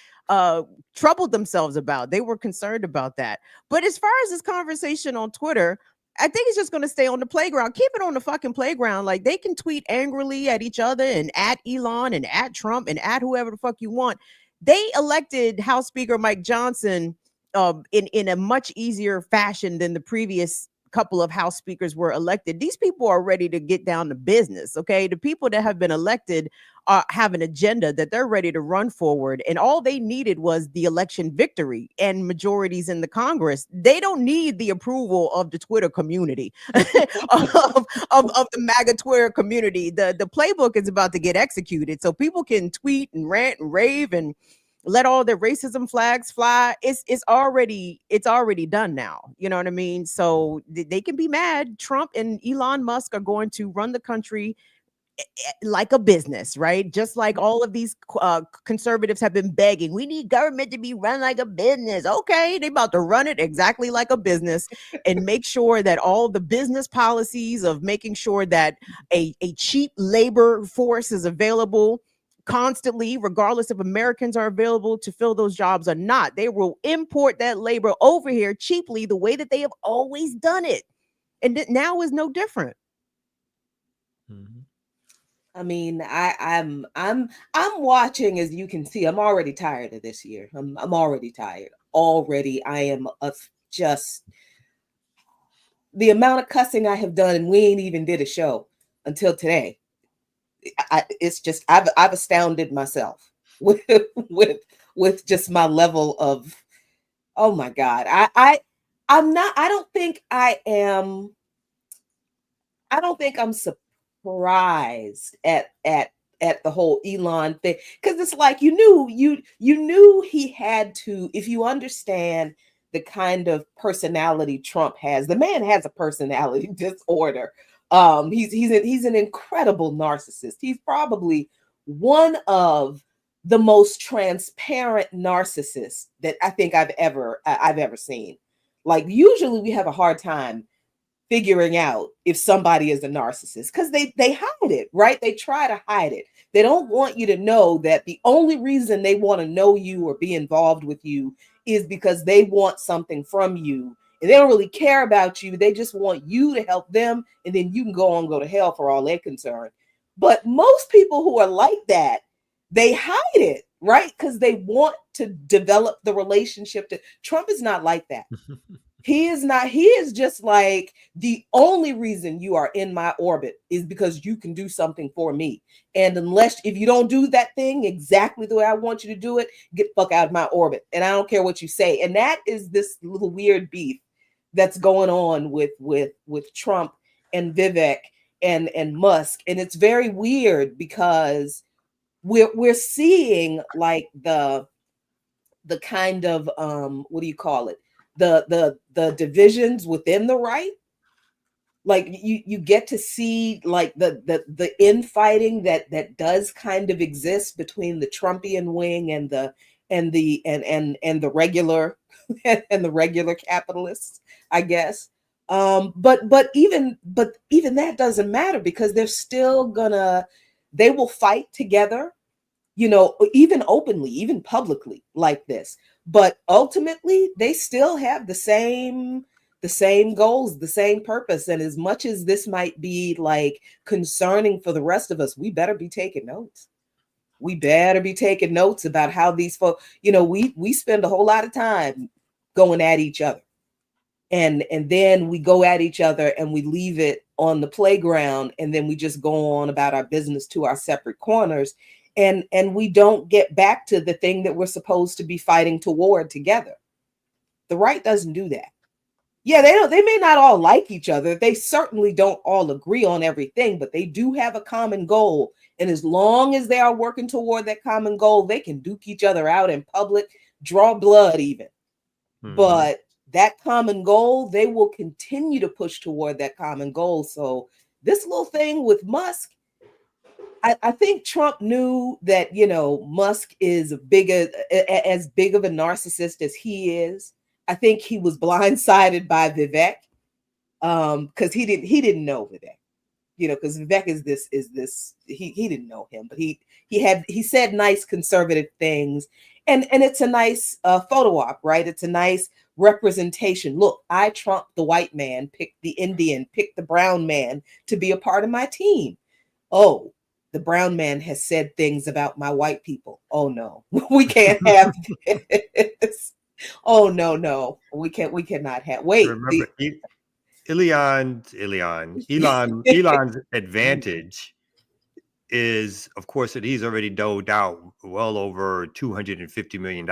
troubled themselves about. They were concerned about that. But as far as this conversation on Twitter, I think it's just going to stay on the playground. Keep it on the fucking playground. Like, they can tweet angrily at each other and at Elon and at Trump and at whoever the fuck you want. They elected House Speaker Mike Johnson in a much easier fashion than the previous couple of House speakers were elected. These people are ready to get down to business. Okay, the people that have been elected have an agenda that they're ready to run forward, and all they needed was the election victory and majorities in the Congress. They don't need the approval of the Twitter community, of the MAGA Twitter community. The playbook is about to get executed, so people can tweet and rant and rave and let all their racism flags fly. It's already done now. You know what I mean? So they can be mad. Trump and Elon Musk are going to run the country like a business, right? Just like all of these conservatives have been begging, we need government to be run like a business. Okay, they about to run it exactly like a business and make sure that all the business policies of making sure that a cheap labor force is available constantly, regardless if Americans are available to fill those jobs or not. They will import that labor over here cheaply, the way that they have always done it, and now is no different. Mm-hmm. I mean, I'm watching, as you can see. I'm already tired of this year. I'm already tired. Already, I am just the amount of cussing I have done, and we ain't even did a show until today. It's just I've astounded myself with just my level of, oh my God. I'm not. I don't think I'm surprised at the whole Elon thing, because it's like you knew he had to. If you understand the kind of personality Trump has, the man has a personality disorder. He's an incredible narcissist. He's probably one of the most transparent narcissists that I think I've ever seen. Like, usually we have a hard time figuring out if somebody is a narcissist because they hide it, right? They try to hide it. They don't want you to know that the only reason they want to know you or be involved with you is because they want something from you. And they don't really care about you. They just want you to help them. And then you can go to hell for all they're concerned. But most people who are like that, they hide it, right? Because they want to develop the relationship. Trump is not like that. He is not. He is just like, the only reason you are in my orbit is because you can do something for me. And if you don't do that thing exactly the way I want you to do it, get the fuck out of my orbit. And I don't care what you say. And that is this little weird beef that's going on with Trump and Vivek and Musk. And it's very weird because we're seeing like the kind of what do you call it? The divisions within the right. Like you get to see like the infighting that does kind of exist between the Trumpian wing and the regular and the regular capitalists, I guess. But even that doesn't matter, because they will fight together, even openly, even publicly like this. But ultimately, they still have the same goals, the same purpose. And as much as this might be like concerning for the rest of us, we better be taking notes. We better be taking notes about how these folks, we spend a whole lot of time going at each other. And then we go at each other and we leave it on the playground, and then we just go on about our business to our separate corners. And we don't get back to the thing that we're supposed to be fighting toward together. The right doesn't do that. Yeah, they may not all like each other. They certainly don't all agree on everything, but they do have a common goal. And as long as they are working toward that common goal, they can duke each other out in public, draw blood even. Mm-hmm. But that common goal, they will continue to push toward that common goal. So this little thing with Musk, I think Trump knew that, Musk is as big of a narcissist as he is. I think he was blindsided by Vivek, because he didn't know Vivek. because Vivek is this he didn't know him, but he said nice conservative things, and it's a nice photo op, right? It's a nice representation. Look, I trumped the white man, picked the Indian, picked the brown man to be a part of my team. Oh, the brown man has said things about my white people. Oh no, we can't have this. Oh no, we cannot have. Wait, remember, Elon's advantage is, of course, that he's already doled out well over $250 million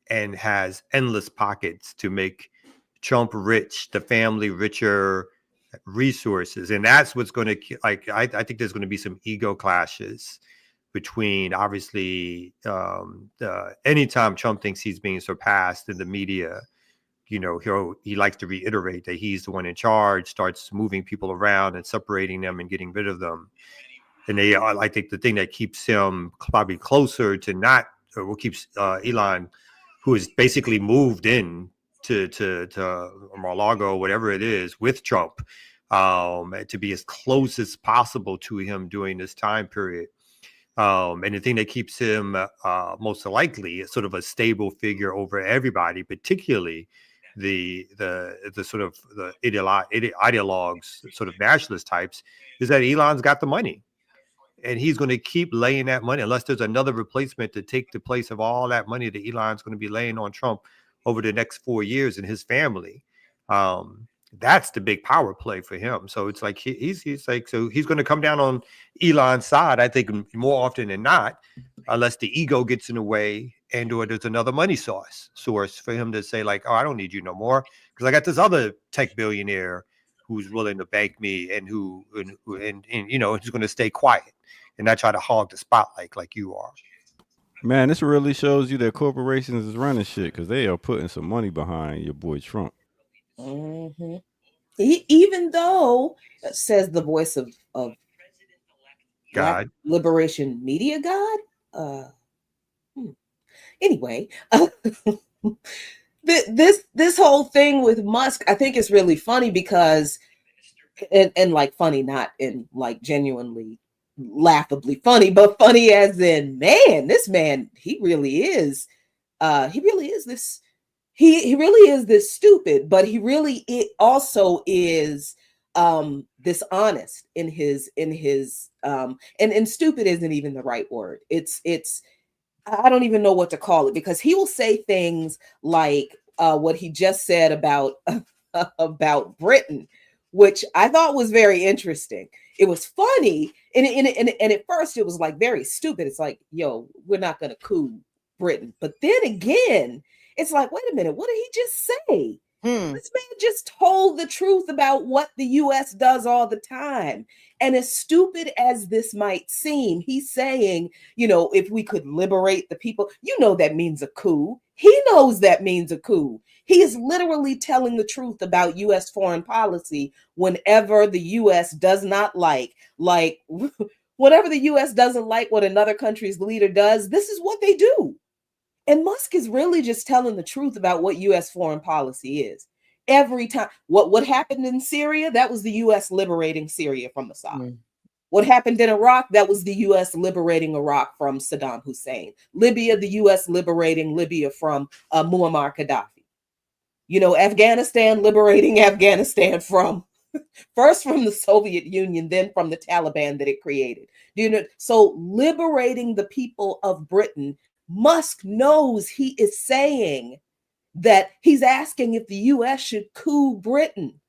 and has endless pockets to make Trump rich, the family richer, resources. And that's what's going to, like, I think there's going to be some ego clashes between, obviously, anytime Trump thinks he's being surpassed in the media, he likes to reiterate that he's the one in charge, starts moving people around and separating them and getting rid of them. And I think the thing that keeps him probably closer to not, or what keeps Elon, who has basically moved in to Mar-a-Lago, whatever it is, with Trump, to be as close as possible to him during this time period. And the thing that keeps him most likely is sort of a stable figure over everybody, particularly the sort of the ideologues, sort of nationalist types, is that Elon's got the money. And he's going to keep laying that money unless there's another replacement to take the place of all that money that Elon's going to be laying on Trump over the next 4 years and his family. That's the big power play for him. So it's like he's like, so he's going to come down on Elon's side, I think, more often than not, unless the ego gets in the way and or there's another money source for him to say, like, oh, I don't need you no more because I got this other tech billionaire who's willing to bank me and who's going to stay quiet and not try to hog the spotlight like you are. Man, this really shows you that corporations is running shit because they are putting some money behind your boy Trump. Mm-hmm. Even though, says the voice of God, Liberation Media God. Anyway, this whole thing with Musk, I think is really funny because, and like funny, not in like genuinely laughably funny, but funny as in, man, this man, he really is this. He really is this stupid, but it also is dishonest in his and stupid isn't even the right word. It's I don't even know what to call it, because he will say things like what he just said about Britain, which I thought was very interesting. It was funny, and at first it was like very stupid. It's like, yo, we're not gonna coup Britain, but then again, it's like, wait a minute, what did he just say? This man just told the truth about what the U.S. does all the time. And as stupid as this might seem, he's saying, if we could liberate the people, that means a coup. He knows that means a coup. He is literally telling the truth about U.S. foreign policy whenever the U.S. does not like whenever the U.S. doesn't like what another country's leader does, this is what they do. And Musk is really just telling the truth about what U.S. foreign policy is. Every time, what happened in Syria, that was the U.S. liberating Syria from Assad. What happened in Iraq, that was the U.S. liberating Iraq from Saddam Hussein. Libya, the U.S. liberating Libya from Muammar Gaddafi. Afghanistan liberating Afghanistan first from the Soviet Union, then from the Taliban that it created. So liberating the people of Britain, Musk knows he is saying that he's asking if the U.S. should coup Britain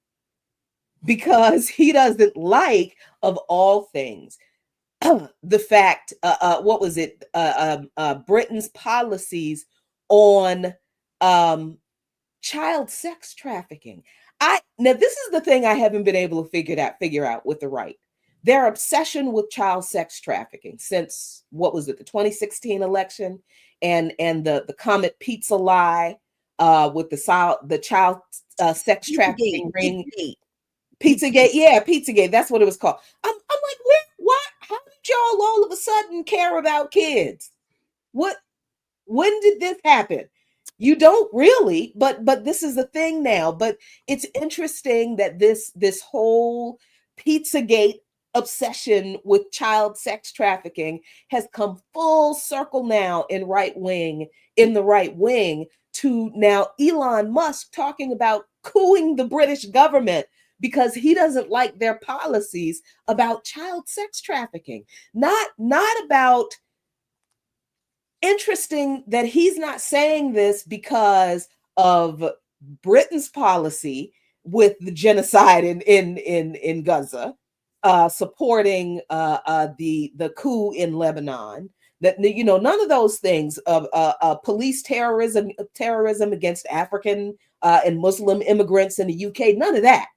because he doesn't like, of all things, the fact, Britain's policies on child sex trafficking. Now, this is the thing I haven't been able to figure out with the right. Their obsession with child sex trafficking since, the 2016 election and the Comet Pizza lie with the child sex trafficking ring. Pizzagate, yeah, Pizzagate. That's what it was called. I'm like, why? How did y'all all of a sudden care about kids? When did this happen? You don't really, but this is a thing now. But it's interesting that this whole Pizzagate obsession with child sex trafficking has come full circle now in the right wing to now Elon Musk talking about cooing the British government because he doesn't like their policies about child sex trafficking. Not about, interesting that he's not saying this because of Britain's policy with the genocide in Gaza, supporting the coup in Lebanon. That, you know, none of those things of police terrorism against African and Muslim immigrants in the UK, none of that,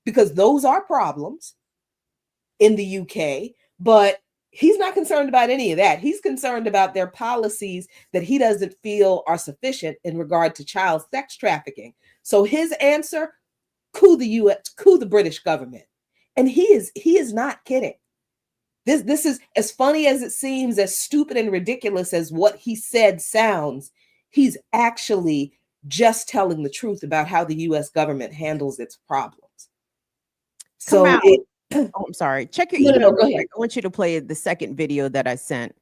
because those are problems in the UK. But he's not concerned about any of that. He's concerned about their policies that he doesn't feel are sufficient in regard to child sex trafficking. So his answer: coup the British government. And he is not kidding. This is, as funny as it seems, as stupid and ridiculous as what he said sounds, he's actually just telling the truth about how the US government handles its problems. Oh, I'm sorry. Check your email. No, go ahead. I want you to play the second video that I sent.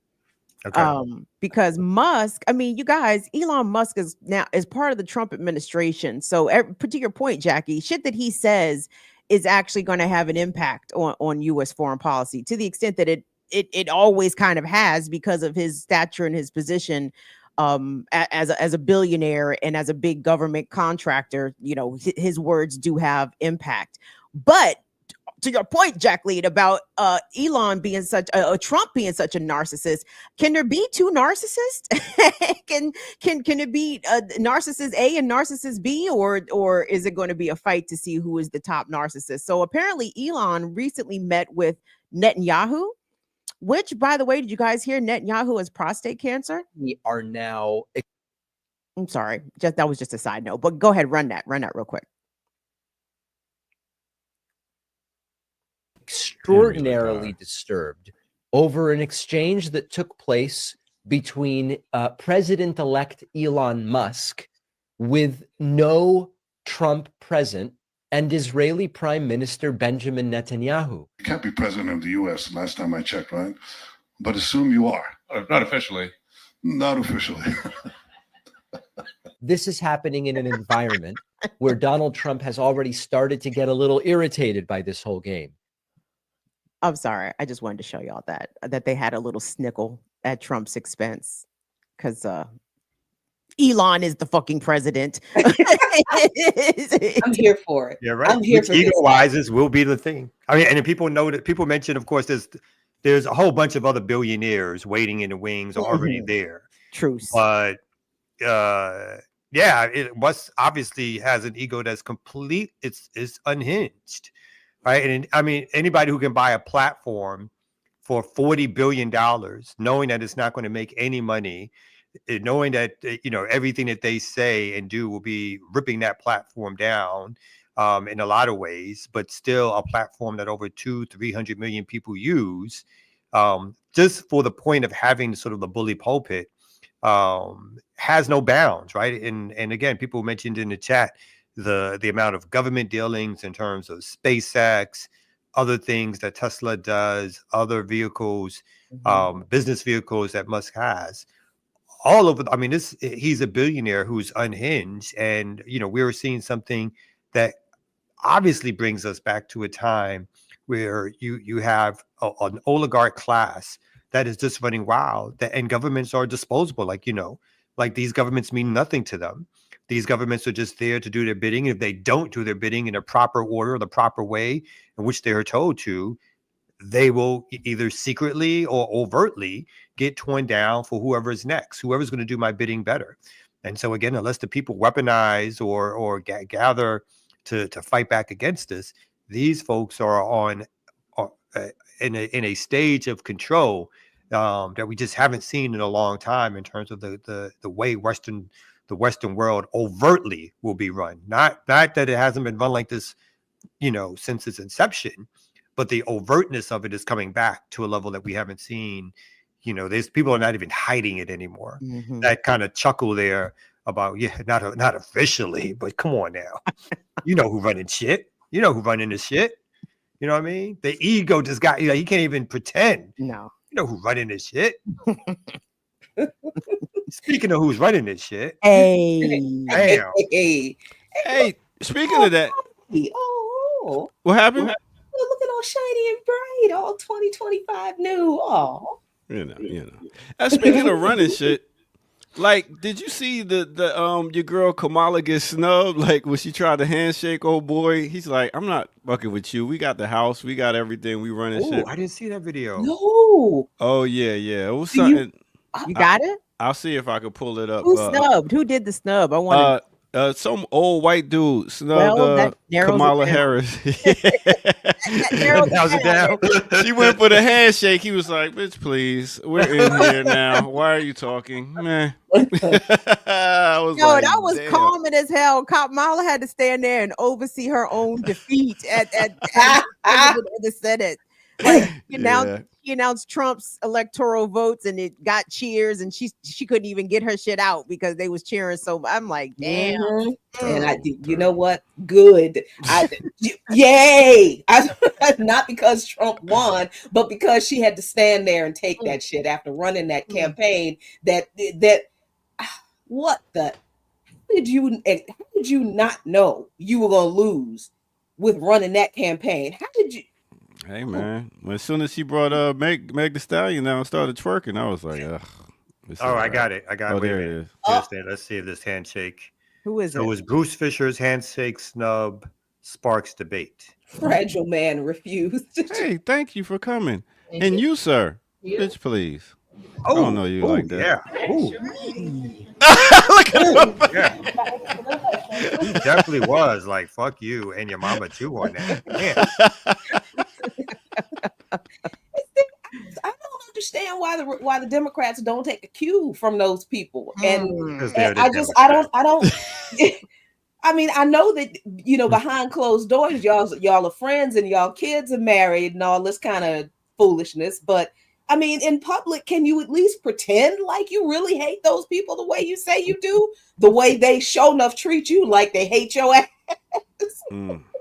Okay. Because Musk, I mean, you guys, Elon Musk is part of the Trump administration. So, to your point, Jackie, shit that he says is actually going to have an impact on U.S. foreign policy, to the extent that it always kind of has, because of his stature and his position as a billionaire and as a big government contractor. You know, his words do have impact. But to your point, Jacqueline, about Elon being such Trump being such a narcissist, can there be two narcissists? can it be narcissist A and narcissist B, or is it going to be a fight to see who is the top narcissist? So apparently, Elon recently met with Netanyahu, which, by the way, did you guys hear Netanyahu has prostate cancer? We are now. I'm sorry, that was just a side note, but go ahead, run that real quick. Extraordinarily disturbed over an exchange that took place between President-elect Elon Musk, with no Trump present, and Israeli Prime Minister Benjamin Netanyahu. You can't be president of the U.S. last time I checked, right? But assume you are. Not officially. Not officially. This is happening in an environment where Donald Trump has already started to get a little irritated by this whole game. I'm sorry. I just wanted to show y'all that they had a little snickle at Trump's expense, because Elon is the fucking president. I'm here for it. Yeah, right. I'm here for ego this. wises will be the thing. I mean, and people know that, people mention, of course, there's a whole bunch of other billionaires waiting in the wings or already there. Truce. But yeah, it must obviously has an ego that's complete. It's unhinged. Right. And I mean, anybody who can buy a platform for $40 billion, knowing that it's not going to make any money, knowing that, you know, everything that they say and do will be ripping that platform down in a lot of ways, but still a platform that over 200-300 million people use, just for the point of having sort of the bully pulpit, has no bounds. Right. And again, people mentioned in the chat the amount of government dealings in terms of SpaceX, other things that Tesla does, other vehicles, business vehicles that Musk has, all over. I mean, he's a billionaire who's unhinged, and you know, we were seeing something that obviously brings us back to a time where you have an oligarch class that is just running wild, and governments are disposable. Like, you know, like these governments mean nothing to them. These governments are just there to do their bidding. If they don't do their bidding in a proper order, the proper way in which they are told to, they will either secretly or overtly get torn down for whoever's next, whoever's going to do my bidding better. And so again, unless the people weaponize or gather to fight back against this, these folks are in a stage of control that we just haven't seen in a long time, in terms of the way the Western world overtly will be run. Not that it hasn't been run like this, you know, since its inception, but the overtness of it is coming back to a level that we haven't seen. You know, there's people are not even hiding it anymore. That kind of chuckle there about, yeah, not officially, but come on now. You know who running shit. You know who running the shit. You know what I mean? The ego just got, he can't even pretend. No. You know who's running this shit. Speaking of who's running this shit. Hey. Damn. Hey, speaking of that. Oh. What happened? Looking all shiny and bright, all 2025 new. Oh. You know. Speaking of running shit, like, did you see the your girl Kamala get snubbed? Like, when she tried to handshake old boy, he's like, I'm not fucking with you. We got the house, we got everything, we running shit. I didn't see that video. No. Oh yeah. It was something. You got it? I'll see if I can pull it up. Who snubbed? Who did the snub? I want some old white dude snubbed Kamala Harris. Narrows it down. She went for the handshake. He was like, "Bitch, please, we're in here now. Why are you talking, man?" That was calming as hell. Kamala had to stand there and oversee her own defeat at the Senate. Like, he announced Trump's electoral votes, and it got cheers, and she couldn't even get her shit out because they was cheering. So I'm like, damn. Mm-hmm. And you know what? Good. Yay! Not because Trump won, but because she had to stand there and take that shit after running that campaign. What the? How did you not know you were gonna lose with running that campaign? How did you? Hey man, as soon as she brought Meg the Stallion out and started twerking, I was like, ugh. I got it. Oh, there it is. Let's see if this handshake. Who is it? It was Bruce Fisher's handshake snub sparks debate. Fragile man refused. Hey, thank you for coming. And you, sir. Bitch, please. Oh, I don't know you like that. Yeah. Ooh. Look at him. Yeah. He definitely was like, fuck you and your mama too on that. Yeah. I don't understand why the Democrats don't take a cue from those people. And I don't I mean, I know that, behind closed doors, y'all are friends and y'all kids are married and all this kind of foolishness, but I mean, in public, can you at least pretend like you really hate those people the way you say you do? The way they show enough treat you like they hate your ass.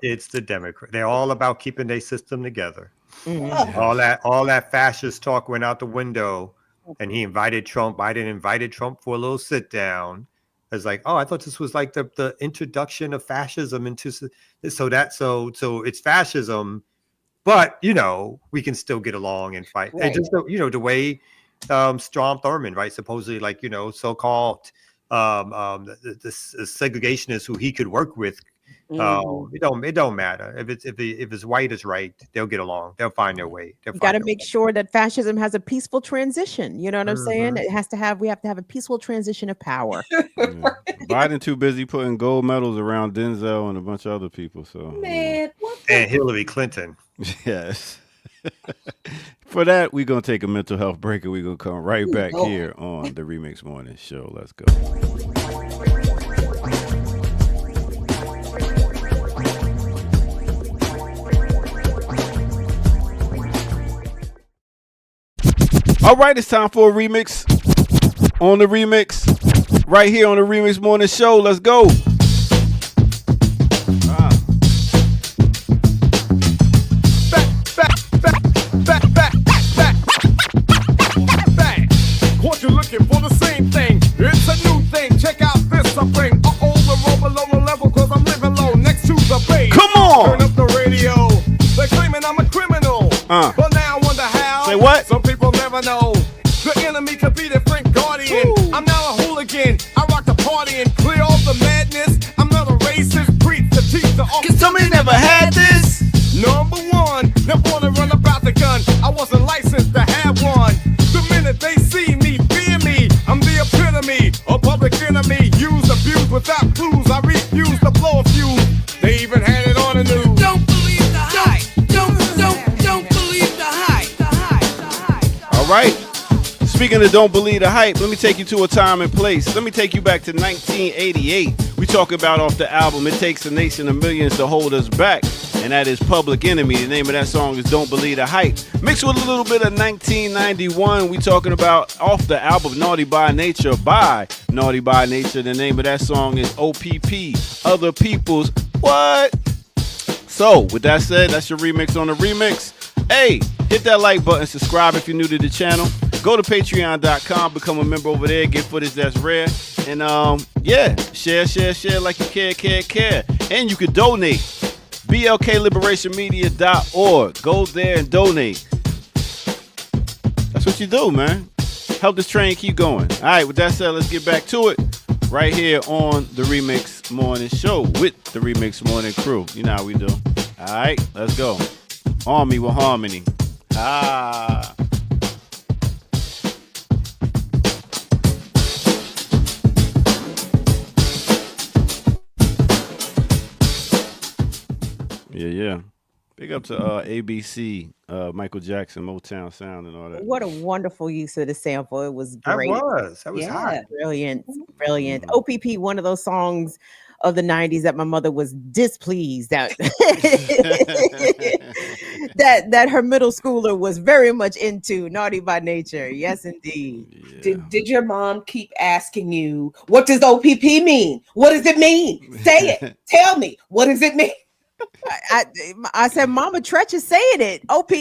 It's the Democrat. They're all about keeping their system together. Mm-hmm. All that fascist talk went out the window, and he invited Trump. Biden invited Trump for a little sit down. It's like, oh, I thought this was like the introduction of fascism into so it's fascism. But, we can still get along and fight. Right. Just, the way Strom Thurmond, right, supposedly, like, so-called the segregationists who he could work with, it don't matter. If it's white is right, they'll get along. They'll find their way. You got to make sure that fascism has a peaceful transition. You know what I'm saying? We have to have a peaceful transition of power. Biden too busy putting gold medals around Denzel and a bunch of other people. So and Hillary Clinton. Yes. For that, we're going to take a mental health break and we're going to come right back here on the Remix Morning Show. Let's go. All right, it's time for a remix on the remix right here on the Remix Morning Show. Let's go. What you looking for? The same thing. It's a new thing. Check out this I bring. The roll below the level, cause I'm living low next to the base. Come on. Turn up the radio. They're claiming I'm a criminal. But now I wonder how. Say what? Some people never know. The enemy could be the Frank Guardian. Ooh. I'm now a hooligan. I rock the party and clear all the madness. I'm not a racist. Preach the teacher. Cause somebody never had this. Number one, never wanna run about the gun. I wasn't licensed to have one. The minute they see me, fear me. I'm the epitome, a public enemy. Use, abuse without clues. I refuse to blow a fuse. They even had it on the news. Don't believe the hype. Don't believe the hype. All right. Speaking of don't believe the hype, let me take you to a time and place. Let me take you back to 1988. We talk about off the album, It Takes a Nation of Millions to Hold Us Back. And that is Public Enemy. The name of that song is Don't Believe the Hype. Mixed with a little bit of 1991. We talking about off the album Naughty by Nature by Naughty by Nature. The name of that song is OPP. Other People's What? So, with that said, that's your remix on the remix. Hey, hit that like button, subscribe if you're new to the channel. Go to patreon.com, become a member over there, get footage that's rare. And yeah, share like you care. And you can donate. blkliberationmedia.org. Go there and donate. That's what you do, man. Help this train keep going. All right, with that said, let's get back to it. Right here on the Remix Morning Show with the Remix Morning crew. You know how we do. All right, let's go. Army with harmony. Ah. Yeah. Big up to ABC, Michael Jackson, Motown Sound, and all that. What a wonderful use of the sample. It was great. That was hot. Brilliant. OPP, one of those songs of the 90s that my mother was displeased that that her middle schooler was very much into. Naughty by Nature. Yes, indeed. Yeah. Did your mom keep asking you, what does OPP mean? What does it mean? Say it. Tell me. What does it mean? I said, Mama Tretch is saying it. OPP,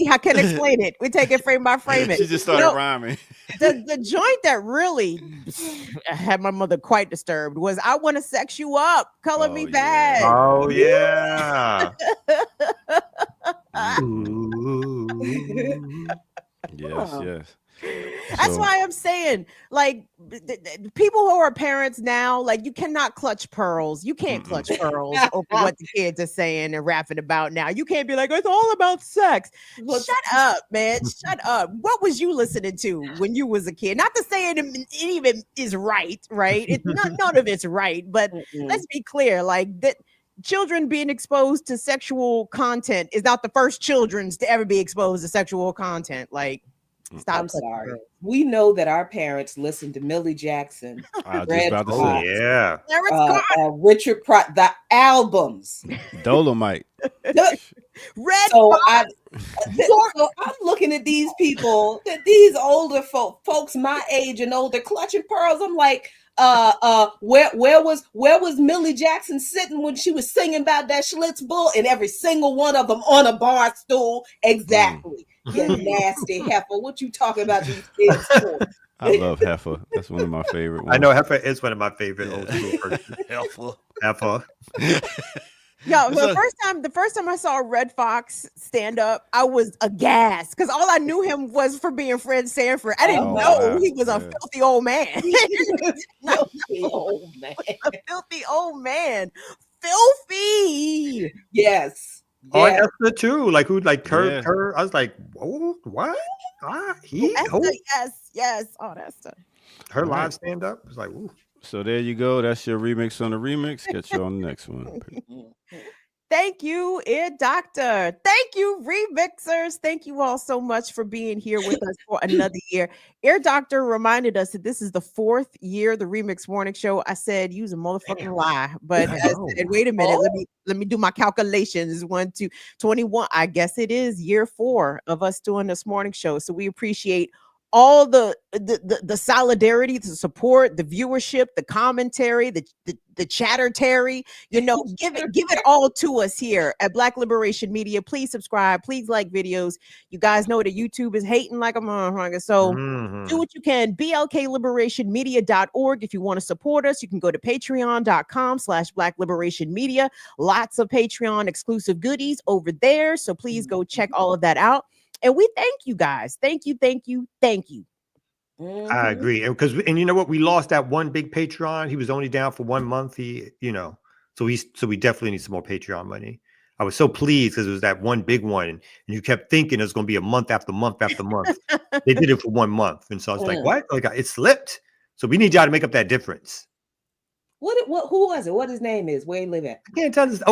I can explain it. We take it frame by frame. She just started rhyming. The joint that really had my mother quite disturbed was "I Want to Sex You Up, Color Me Bad." Oh yeah. Yes. That's why I'm saying, like, people who are parents now, like, you cannot clutch pearls. You can't clutch pearls over what the kids are saying and rapping about now. You can't be like, it's all about sex. Shut up, man. Shut up. What was you listening to when you was a kid? Not to say it even is right? It's not, none of it's right, but let's be clear, like that. Children being exposed to sexual content is not the first children's to ever be exposed to sexual content. Like, stop. I'm sorry. We know that our parents listened to Millie Jackson, Richard Pratt, the albums, Dolomite, Red. So I'm looking at these people, these older folks my age and older, clutching pearls. I'm like, where was Millie Jackson sitting when she was singing about that Schlitz bull? And every single one of them on a bar stool. Exactly. You nasty heifer. What you talking about these kids for? I love Heifer. That's one of my favorite ones. I know Heifer is one of my favorite old school persons. Heifer. No, the first time I saw Red Fox stand up, I was aghast because all I knew him was for being Fred Sanford. I didn't know he was a filthy old man. Filthy old man. A filthy old man. Filthy. Yes. Oh, and Esther too. Like who? Like her. I was like, whoa, what? Yes. Oh, that's her live stand up. Was like, ooh. So there you go. That's your remix on the remix. Get you on the next one. Thank you, Ear Doctor. Thank you, remixers. Thank you all so much for being here with us for another year. Ear Doctor reminded us that this is the 4th year, the Remix Morning Show. I said, use a motherfucking lie, but I said, wait a minute, let me do my calculations. 1, 2, 21. I guess it is year 4 of us doing this morning show. So we appreciate all the solidarity, the support, the viewership, the commentary, the chatter-terry, give it all to us here at Black Liberation Media. Please subscribe, please like videos. You guys know that YouTube is hating like a motherfucker, so do what you can. blkliberationmedia.org. If you want to support us, you can go to patreon.com/Black Liberation Media. Lots of Patreon exclusive goodies over there, so please go check all of that out. And we thank you guys. Thank you. I agree. And you know what? We lost that one big Patreon. He was only down for 1 month. So we definitely need some more Patreon money. I was so pleased because it was that one big one. And you kept thinking it was going to be a month after month after month. They did it for 1 month. And so I was like, what? Like it slipped. So we need y'all to make up that difference. Who was it? What his name is? Where he live at? I can't tell this.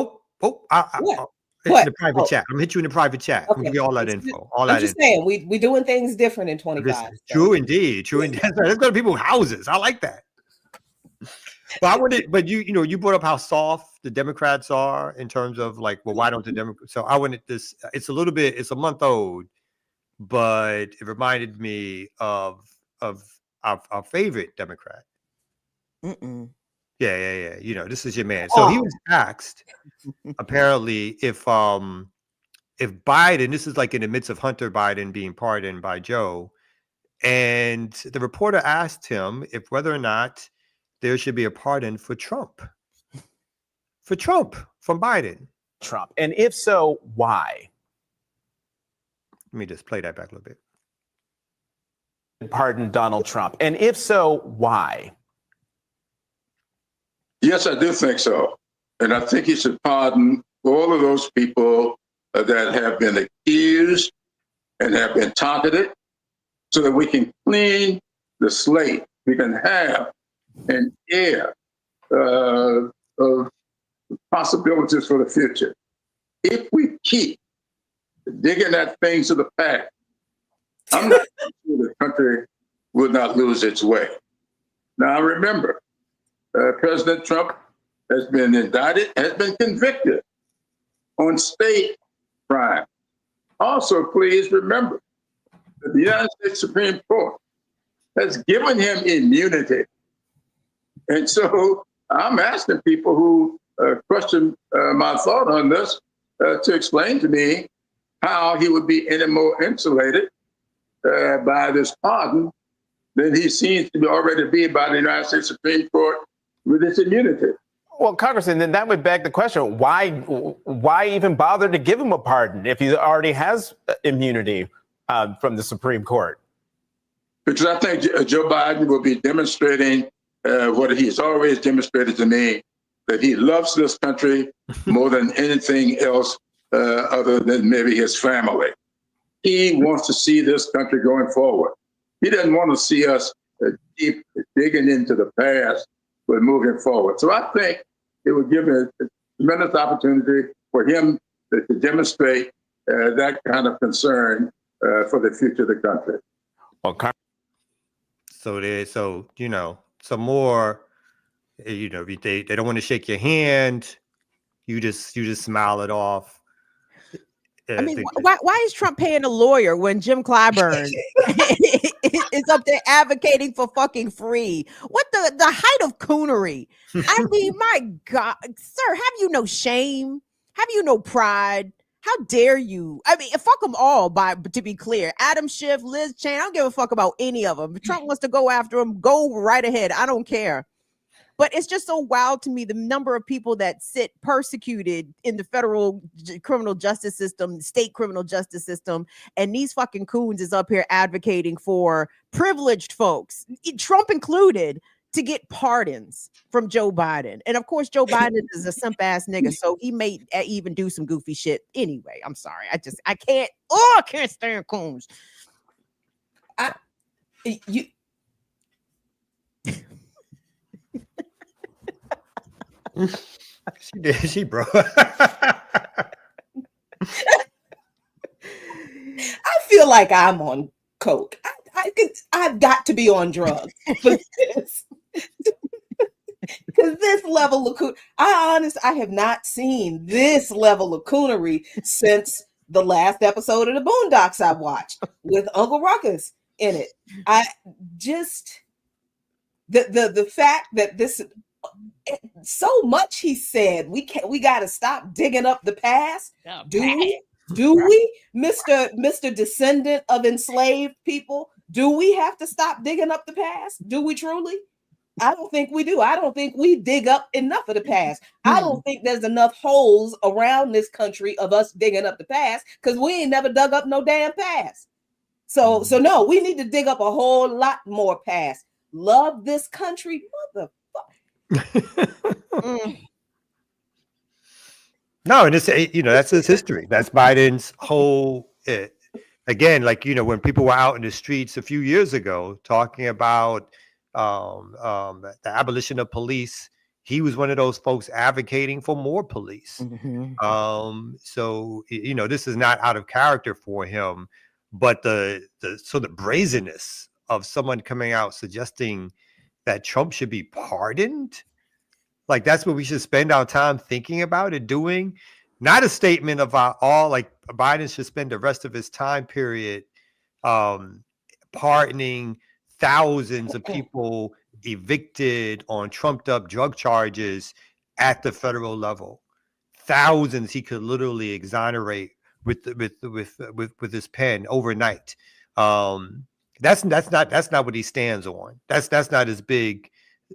Hit you in the private chat. I'm gonna hit you in the private chat. I'm gonna give you all that info. I'm just saying, we doing things different in 25. True indeed. Let's go to people's houses. I like that. But you brought up how soft the Democrats are in terms of like, well, why don't the Democrats? So I wanted this. It's a month old, but it reminded me of our favorite Democrat. Yeah. You know, this is your man. So he was asked apparently if Biden, this is like in the midst of Hunter Biden being pardoned by Joe, and the reporter asked him if whether or not there should be a pardon for Trump. From Biden. Trump. And if so, why? Let me just play that back a little bit. Pardon Donald Trump. And if so, why? Yes, I do think so. And I think he should pardon all of those people that have been accused and have been targeted so that we can clean the slate. We can have an air of possibilities for the future. If we keep digging at things of the past, I'm not sure the country will not lose its way. Now, remember, President Trump has been indicted, has been convicted on state crime. Also, please remember that the United States Supreme Court has given him immunity. And so I'm asking people who question my thought on this to explain to me how he would be any more insulated by this pardon than he seems to already be by the United States Supreme Court with its immunity. Well, Congressman, then that would beg the question, why even bother to give him a pardon if he already has immunity from the Supreme Court? Because I think Joe Biden will be demonstrating what he's always demonstrated to me, that he loves this country more than anything else other than maybe his family. He wants to see this country going forward. He doesn't want to see us deep digging into the past, but moving forward. So I think it would give a tremendous opportunity for him to demonstrate that kind of concern for the future of the country. Okay. So you know, some more, you know, they don't want to shake your hand. You just smile it off. I mean, why is Trump paying a lawyer when Jim Clyburn is up there advocating for fucking free? What the height of coonery? I mean, my God, sir, have you no shame? Have you no pride? How dare you? I mean, fuck them all, to be clear. Adam Schiff, Liz Cheney, I don't give a fuck about any of them. If Trump wants to go after them, go right ahead. I don't care. But it's just so wild to me, the number of people that sit persecuted in the federal criminal justice system, state criminal justice system, and these fucking coons is up here advocating for privileged folks, Trump included, to get pardons from Joe Biden. And of course, Joe Biden is a simp ass nigga, so he may even do some goofy shit anyway. I'm sorry. I can't stand coons. She bro. I feel like I'm on coke. I've got to be on drugs for this. Because this level of I have not seen this level of coonery since the last episode of the Boondocks I watched with Uncle Ruckus in it. I just the fact that this so much he said we got to stop digging up the past. Do we, Mr. Descendant of enslaved people? Do we have to stop digging up the past? Do we truly? I don't think we do. I don't think we dig up enough of the past. I don't think there's enough holes around this country of us digging up the past because we ain't never dug up no damn past. So no, we need to dig up a whole lot more past. Love this country, motherfucker. No, and it's, you know, that's his history. That's Biden's whole. Again, like, you know, when people were out in the streets a few years ago talking about the abolition of police, he was one of those folks advocating for more police. Mm-hmm. So, you know, this is not out of character for him, but the brazenness of someone coming out suggesting that Trump should be pardoned, like that's what we should spend our time thinking about and doing. Not a statement of all, like Biden should spend the rest of his time period pardoning thousands of people evicted on trumped up drug charges at the federal level. Thousands he could literally exonerate with his pen overnight. That's not what he stands on. That's not his big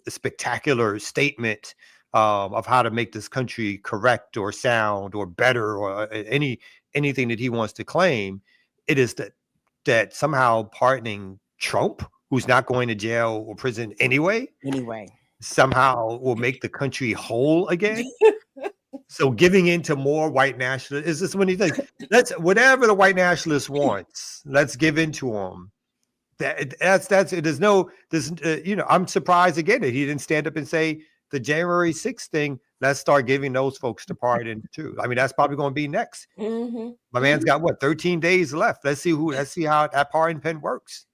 spectacular statement of how to make this country correct or sound or better or anything that he wants to claim. It is that somehow pardoning Trump, who's not going to jail or prison anyway, somehow will make the country whole again. So giving in to more white nationalists is this when he thinks let's whatever the white nationalist wants, let's give in to them. That's it. I'm surprised again that he didn't stand up and say the January 6th thing. Let's start giving those folks the pardon too. I mean, that's probably going to be next. My man's got 13 days left. Let's see how that pardon pen works.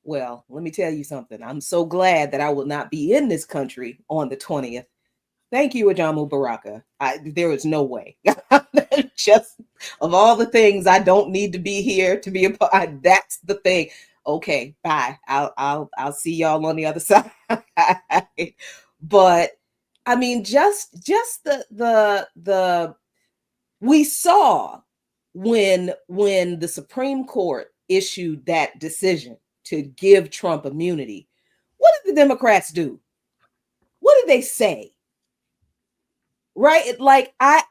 Well, let me tell you something. I'm so glad that I will not be in this country on the 20th. Thank you, Ajamu Baraka. There is no way. Just of all the things I don't need to be here to be a part. That's the thing. Okay, bye. I'll see y'all on the other side. But I mean, just the we saw when the Supreme Court issued that decision to give Trump immunity. What did the Democrats do? What did they say? Right? Like I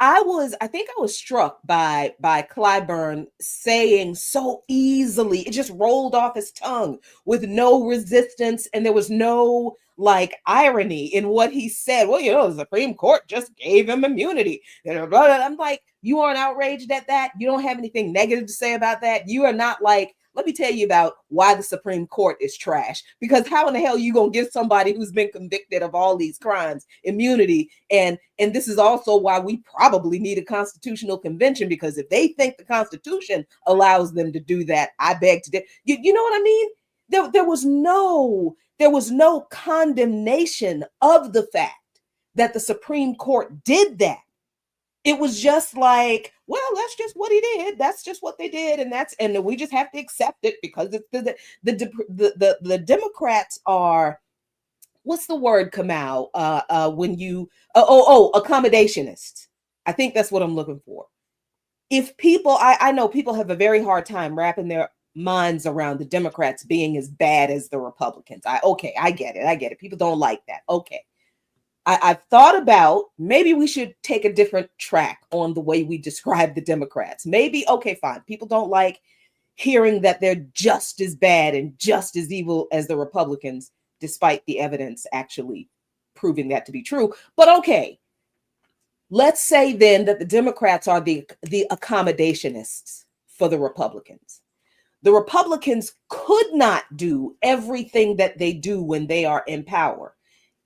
think I was struck by Clyburn saying so easily, it just rolled off his tongue with no resistance, and there was no like irony in what he said. Well, the Supreme Court just gave him immunity. I'm like, you aren't outraged at that? You don't have anything negative to say about that? You are not like, let me tell you about why the Supreme Court is trash. Because how in the hell are you going to give somebody who's been convicted of all these crimes immunity? And this is also why we probably need a constitutional convention, because if they think the Constitution allows them to do that, I beg to differ. You know what I mean? There was no condemnation of the fact that the Supreme Court did that. It was just like, well, that's just what he did. That's just what they did, and we just have to accept it because it's the Democrats are, what's the word, Kamau? When you accommodationists. I think that's what I'm looking for. If people, I know people have a very hard time wrapping their minds around the Democrats being as bad as the Republicans. I get it. People don't like that. Okay. I've thought about maybe we should take a different track on the way we describe the Democrats. Maybe, okay, fine. People don't like hearing that they're just as bad and just as evil as the Republicans, despite the evidence actually proving that to be true. But okay, let's say then that the Democrats are the accommodationists for the Republicans. The Republicans could not do everything that they do when they are in power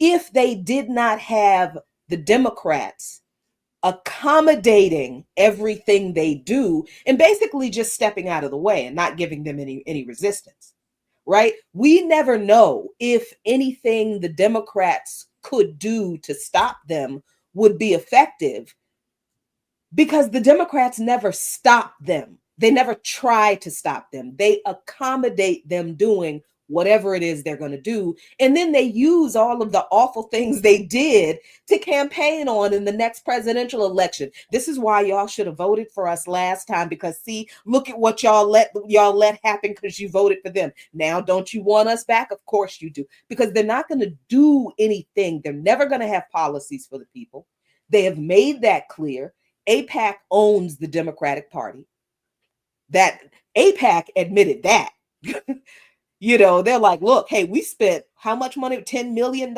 if they did not have the Democrats accommodating everything they do and basically just stepping out of the way and not giving them any resistance, right? We never know if anything the Democrats could do to stop them would be effective because the Democrats never stop them. They never try to stop them. They accommodate them doing whatever it is they're going to do. And then they use all of the awful things they did to campaign on in the next presidential election. This is why y'all should have voted for us last time, because see, look at what y'all let happen because you voted for them. Now, don't you want us back? Of course you do, because they're not going to do anything. They're never going to have policies for the people. They have made that clear. AIPAC owns the Democratic Party. That AIPAC admitted that. They're like, look, hey, we spent how much money? $10 million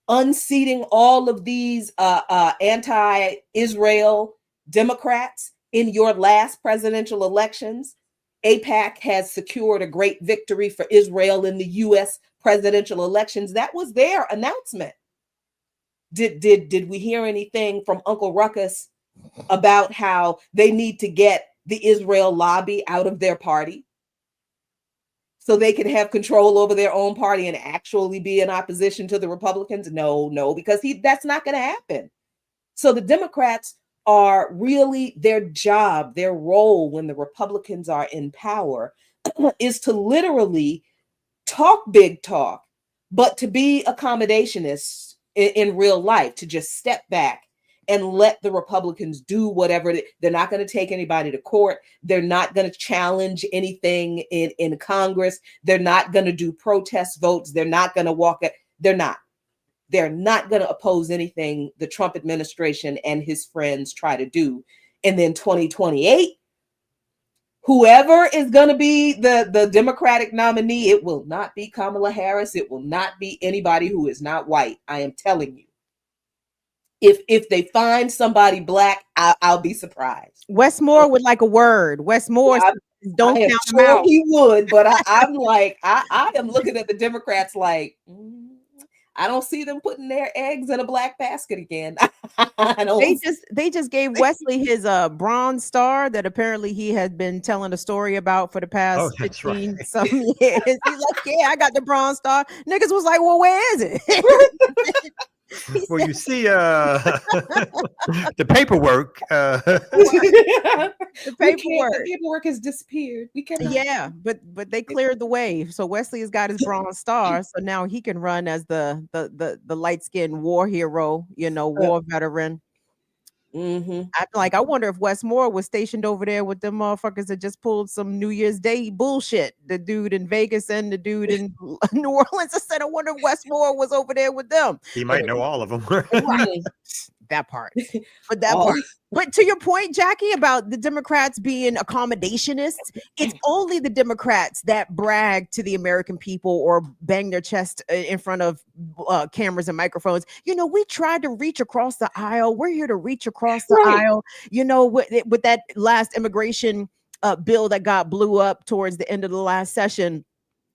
unseating all of these anti-Israel Democrats in your last presidential elections. AIPAC has secured a great victory for Israel in the U.S. presidential elections. That was their announcement. Did we hear anything from Uncle Ruckus about how they need to get the Israel lobby out of their party so they can have control over their own party and actually be in opposition to the Republicans? No, because that's not going to happen. So the Democrats are really, their job, their role when the Republicans are in power is to literally talk big talk, But to be accommodationist in real life, to just step back and let the Republicans do whatever they're not going to take anybody to court. They're not going to challenge anything in Congress. They're not going to do protest votes. They're not going to walk it. They're not going to oppose anything the Trump administration and his friends try to do. And then 2028, whoever is going to be the Democratic nominee, it will not be Kamala Harris. It will not be anybody who is not white. I am telling you. If they find somebody black, I'll be surprised. Wes Moore would like a word. Wes Moore, don't count him out. He would, but I'm like, I am looking at the Democrats like, I don't see them putting their eggs in a black basket again. They just gave Wesley his Bronze Star that apparently he had been telling a story about for the past 15 some years. He's like, yeah, I got the Bronze Star. Niggas was like, well, where is it? Well, you see the paperwork. The paperwork has disappeared. We can but they cleared the way. So Wesley has got his Bronze Star, so now he can run as the light-skinned war hero, war veteran. I wonder if Wes Moore was stationed over there with them motherfuckers that just pulled some New Year's Day bullshit. The dude in Vegas and the dude in New Orleans. I said, I wonder if Wes Moore was over there with them. He might know all of them. Right. That part. But part. But to your point, Jackie, about the Democrats being accommodationists, it's only the Democrats that brag to the American people or bang their chest in front of cameras and microphones. We tried to reach across the aisle. We're here to reach across the aisle. With that last immigration bill that got blew up towards the end of the last session.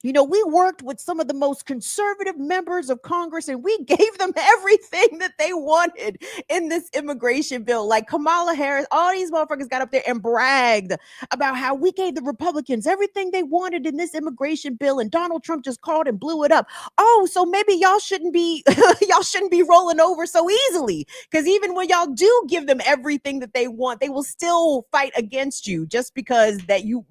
We worked with some of the most conservative members of Congress and we gave them everything that they wanted in this immigration bill. Like Kamala Harris, all these motherfuckers got up there and bragged about how we gave the Republicans everything they wanted in this immigration bill and Donald Trump just called and blew it up. Oh, so maybe y'all shouldn't be rolling over so easily, because even when y'all do give them everything that they want, they will still fight against you just because you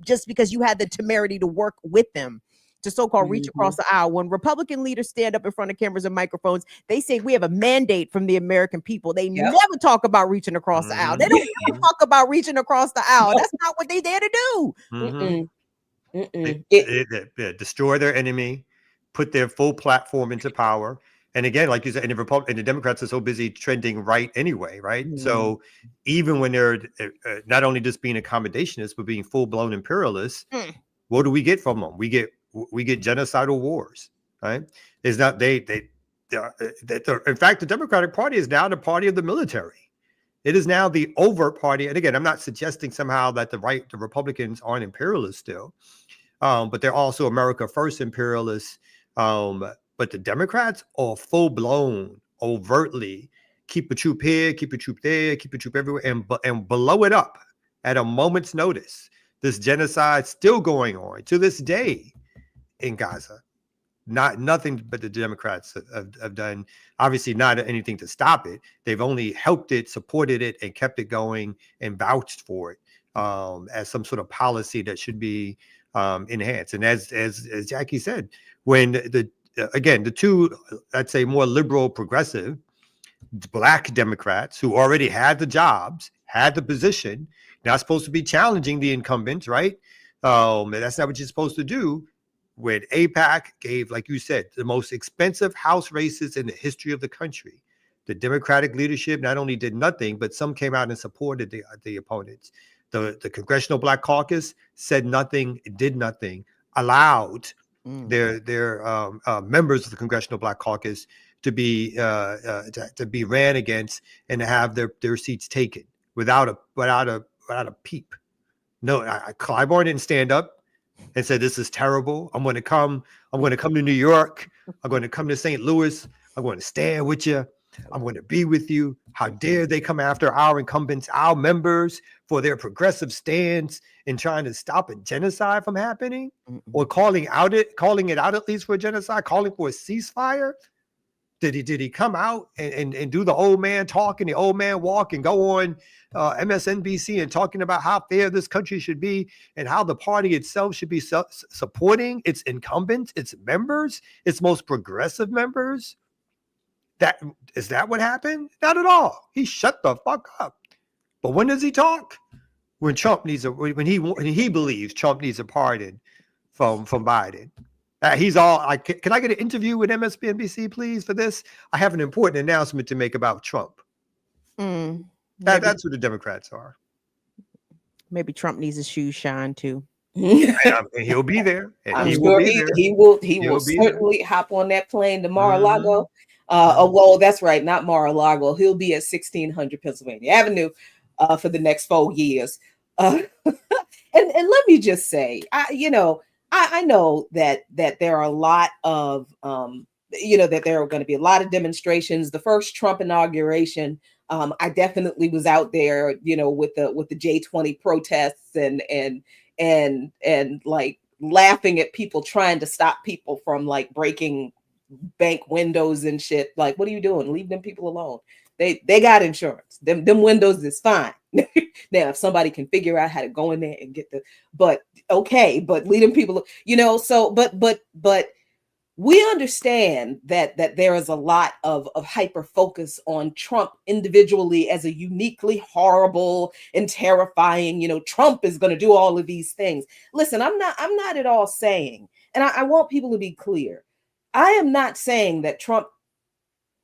had the temerity to work with them to so-called reach across the aisle. When Republican leaders stand up in front of cameras and microphones, they say we have a mandate from the American people. They never talk about reaching across the aisle. They don't ever talk about reaching across the aisle. That's not what they dare to do. They destroy their enemy, put their full platform into power. And again, like you said, and the Democrats are so busy trending right anyway, right? So even when they're not only just being accommodationist, but being full-blown imperialists, what do we get from them? We get genocidal wars, right? It's not in fact, the Democratic Party is now the party of the military. It is now the overt party. And again, I'm not suggesting somehow that the Republicans aren't imperialists still, but they're also America First imperialists. But the Democrats are full blown, overtly keep a troop here, keep a troop there, keep a troop everywhere, and blow it up at a moment's notice. This genocide still going on to this day in Gaza. Nothing but the Democrats have done, obviously not anything to stop it. They've only helped it, supported it, and kept it going and vouched for it as some sort of policy that should be enhanced. And as Jackie said, when the two, I'd say more liberal, progressive, black Democrats who already had the jobs, had the position, not supposed to be challenging the incumbents, right? That's not what you're supposed to do. When AIPAC gave, like you said, the most expensive House races in the history of the country, the Democratic leadership not only did nothing, but some came out and supported the opponents. The Congressional Black Caucus said nothing, did nothing, allowed their members of the Congressional Black Caucus to be ran against and to have their seats taken without a peep. No, Clyburn didn't stand up and said, this is terrible. I'm going to come to New York. I'm going to come to St. Louis. I'm going to stand with you. I'm going to be with you. How dare they come after our incumbents, our members, for their progressive stance in trying to stop a genocide from happening, or calling it out at least for a genocide, calling for a ceasefire. Did he come out and do the old man talk and the old man walk and go on MSNBC and talking about how fair this country should be and how the party itself should be supporting its incumbents, its members, its most progressive members? Is that what happened? Not at all. He shut the fuck up. But when does he talk? When Trump needs when he believes Trump needs a pardon from Biden. He's all like, can I get an interview with MSNBC, please, for this? I have an important announcement to make about Trump. That's who the Democrats are. Maybe Trump needs his shoes shine too. And he'll be there. I'm sure he will certainly hop on that plane to Mar-a-Lago. Well, that's right, not Mar-a-Lago. He'll be at 1600 Pennsylvania Avenue for the next 4 years. And let me just say, I know that there are a lot of that there are going to be a lot of demonstrations. The first Trump inauguration, I definitely was out there, with the J20 protests and like laughing at people trying to stop people from like breaking bank windows and shit. Like, what are you doing? Leave them people alone. They got insurance. Them windows is fine. Now, if somebody can figure out how to go in there and get but leave them people, but we understand that there is a lot of hyper focus on Trump individually as a uniquely horrible and terrifying, Trump is going to do all of these things. Listen, I'm not at all saying, and I want people to be clear, I am not saying that Trump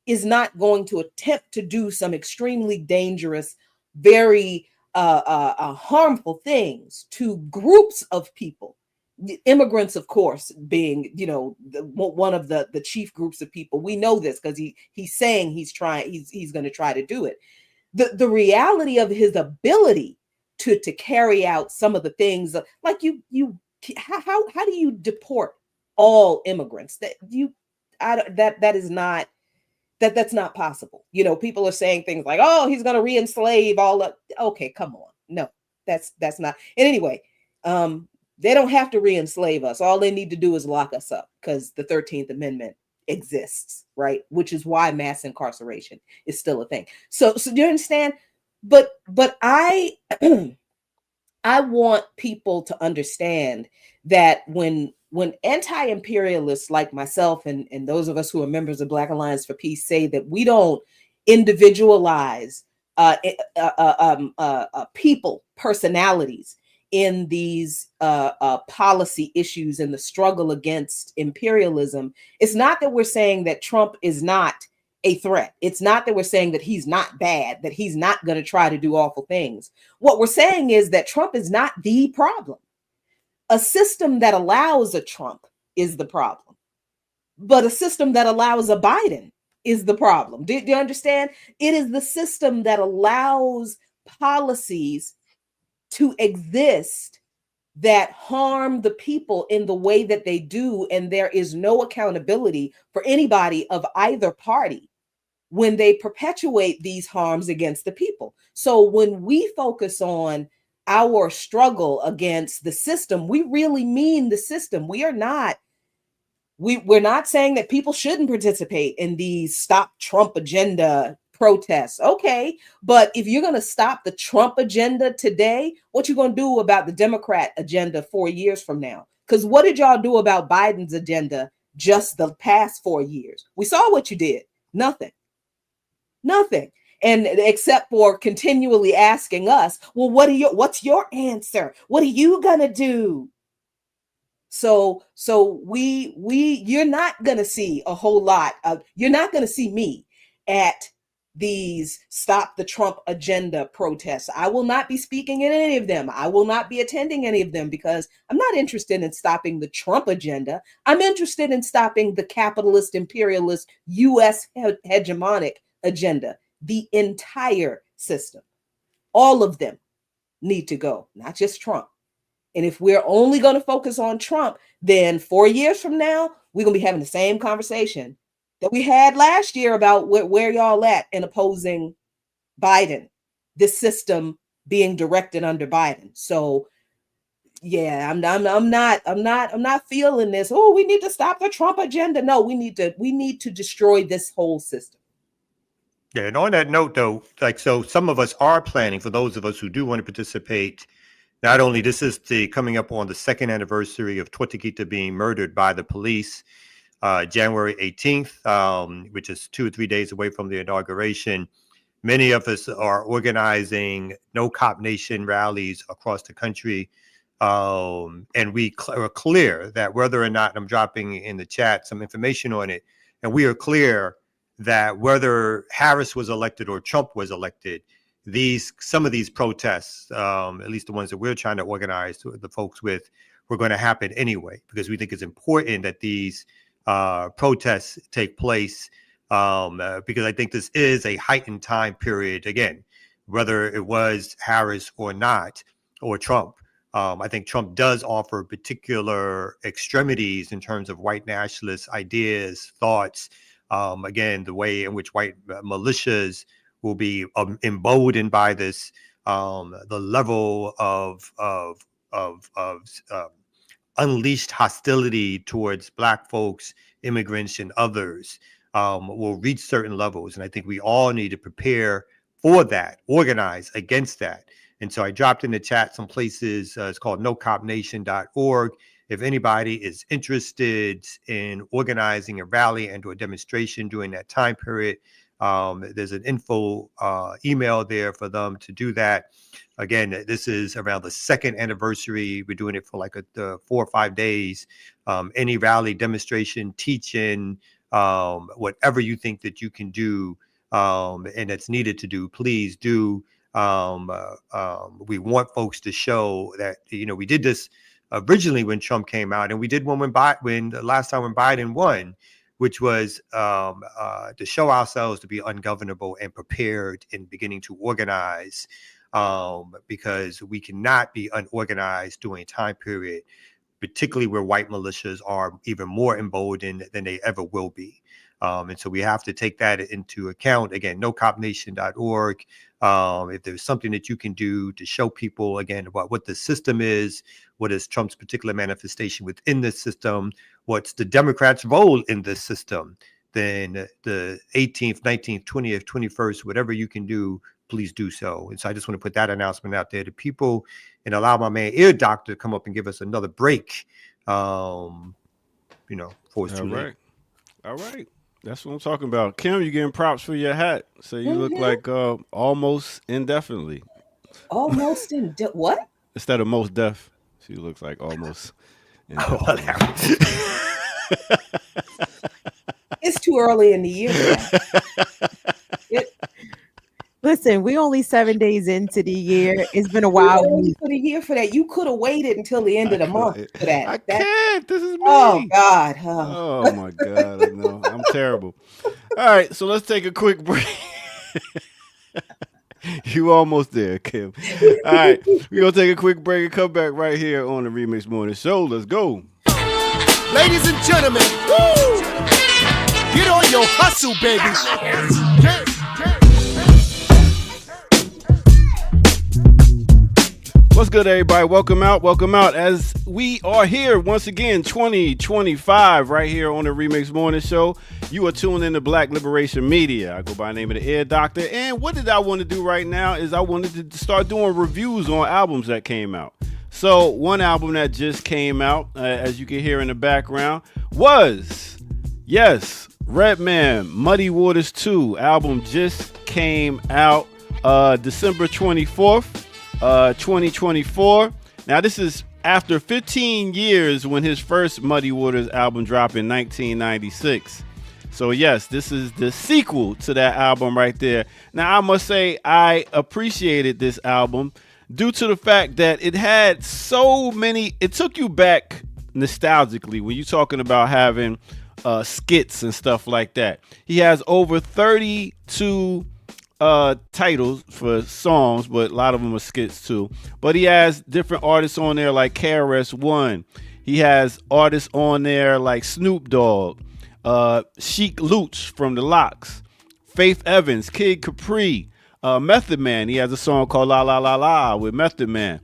is not going to attempt to do some extremely dangerous, very harmful things to groups of people. The immigrants, of course, being, one of the chief groups of people. We know this because he's saying he's going to try to do it. The reality of his ability to carry out some of the things like how do you deport all immigrants? That's not possible. People are saying things like, oh, he's going to re-enslave all of. Okay, come on. No, that's not. And anyway, they don't have to re-enslave us. All they need to do is lock us up because the 13th Amendment exists, right? Which is why mass incarceration is still a thing. So do you understand? But I I want people to understand that when anti-imperialists like myself and those of us who are members of Black Alliance for Peace say that we don't individualize people, personalities in these policy issues and the struggle against imperialism, it's not that we're saying that Trump is not a threat. It's not that we're saying that he's not bad, that he's not going to try to do awful things. What we're saying is that Trump is not the problem. A system that allows a Trump is the problem, but a system that allows a Biden is the problem. Do you understand? It is the system that allows policies to exist that harm the people in the way that they do, and there is no accountability for anybody of either party when they perpetuate these harms against the people. So when we focus on our struggle against the system, we really mean the system. We're not saying that people shouldn't participate in these Stop Trump agenda protests. Okay, but if you're going to stop the Trump agenda today, what you going to do about the Democrat agenda 4 years from now? Because what did y'all do about Biden's agenda just the past 4 years? We saw what you did. Nothing. And except for continually asking us, well, what's your answer? What are you going to do? So you're not going to see a whole lot of, you're not going to see me at these Stop the Trump agenda protests. I will not be speaking in any of them. I will not be attending any of them because I'm not interested in stopping the Trump agenda. I'm interested in stopping the capitalist, imperialist, US hegemonic agenda. The entire system. All of them need to go, not just Trump. And if we're only going to focus on Trump, then 4 years from now, we're going to be having the same conversation that we had last year about where y'all at in opposing Biden, this system being directed under Biden. So Yeah, I'm not feeling this. Oh, we need to stop the Trump agenda. No, we need to destroy this whole system. Yeah, and on that note, though, like, so some of us are planning, for those of us who do want to participate. Not only this is coming up on the second anniversary of Tortuguita being murdered by the police, January 18th, which is 2 or 3 days away from the inauguration. Many of us are organizing No Cop Nation rallies across the country. And we are clear that whether or not, I'm dropping in the chat some information on it, and we are clear that whether Harris was elected or Trump was elected, some of these protests, at least the ones that we're trying to organize the folks with, were going to happen anyway, because we think it's important that these protests take place, because I think this is a heightened time period, again, whether it was Harris or not, or Trump. I think Trump does offer particular extremities in terms of white nationalist ideas, thoughts. Again, the way in which white militias will be emboldened by this, the level of unleashed hostility towards Black folks, immigrants, and others will reach certain levels. And I think we all need to prepare for that, organize against that. And so I dropped in the chat some places. It's called nocopnation.org. If anybody is interested in organizing a rally and or a demonstration during that time period, there's an info email there for them to do that. Again, this is around the second anniversary. We're doing it for like 4 or 5 days. Any rally, demonstration, teaching, whatever you think that you can do and that's needed to do, please do. We want folks to show that, we did this originally when Trump came out, and we did one when the last time when Biden won, which was to show ourselves to be ungovernable and prepared and beginning to organize, because we cannot be unorganized during a time period, particularly where white militias are even more emboldened than they ever will be. And so we have to take that into account. Again, nocopnation.org. If there's something that you can do to show people, again, about what the system is, what is Trump's particular manifestation within the system, what's the Democrats' role in this system, then the 18th, 19th, 20th, 21st, whatever you can do, please do so. And so I just want to put that announcement out there to people and allow my man Ear Doctor to come up and give us another break, before it's too late. All right. That's what I'm talking about. Kim, you getting props for your hat. So you look like almost indefinitely. Almost what? Instead of most deaf, she looks like almost indefinitely. It's too early in the year. Listen, we only 7 days into the year. It's been a while. For the year for that, you could have waited until the end of the month for that. I can't. This is me. Oh God. Oh my God. I know. I'm terrible. All right, so let's take a quick break. You almost there, Kim. All right, we're gonna take a quick break and come back right here on the Remix Morning Show. Let's go. Ladies and gentlemen, woo! Get on your hustle, baby. What's good, everybody? Welcome out as we are here once again, 2025, right here on the Remix Morning Show. You are tuned in to Black Liberation Media. I go by the name of the Ear Doctor, and what did I want to do right now is I wanted to start doing reviews on albums that came out. So one album that just came out, as you can hear in the background, was, yes, Redman, Muddy Waters 2 album just came out December 24th. 2024. Now, this is after 15 years when his first Muddy Waters album dropped in 1996. So, yes, this is the sequel to that album right there. Now, I must say I appreciated this album due to the fact that it had so many, it took you back nostalgically when you're talking about having skits and stuff like that. He has over 32 titles for songs, but a lot of them are skits too. But he has different artists on there like KRS-One. He has artists on there like Snoop Dogg, Sheik Luch from the Lox, Faith Evans, Kid Capri, Method Man. He has a song called La La La La with Method Man.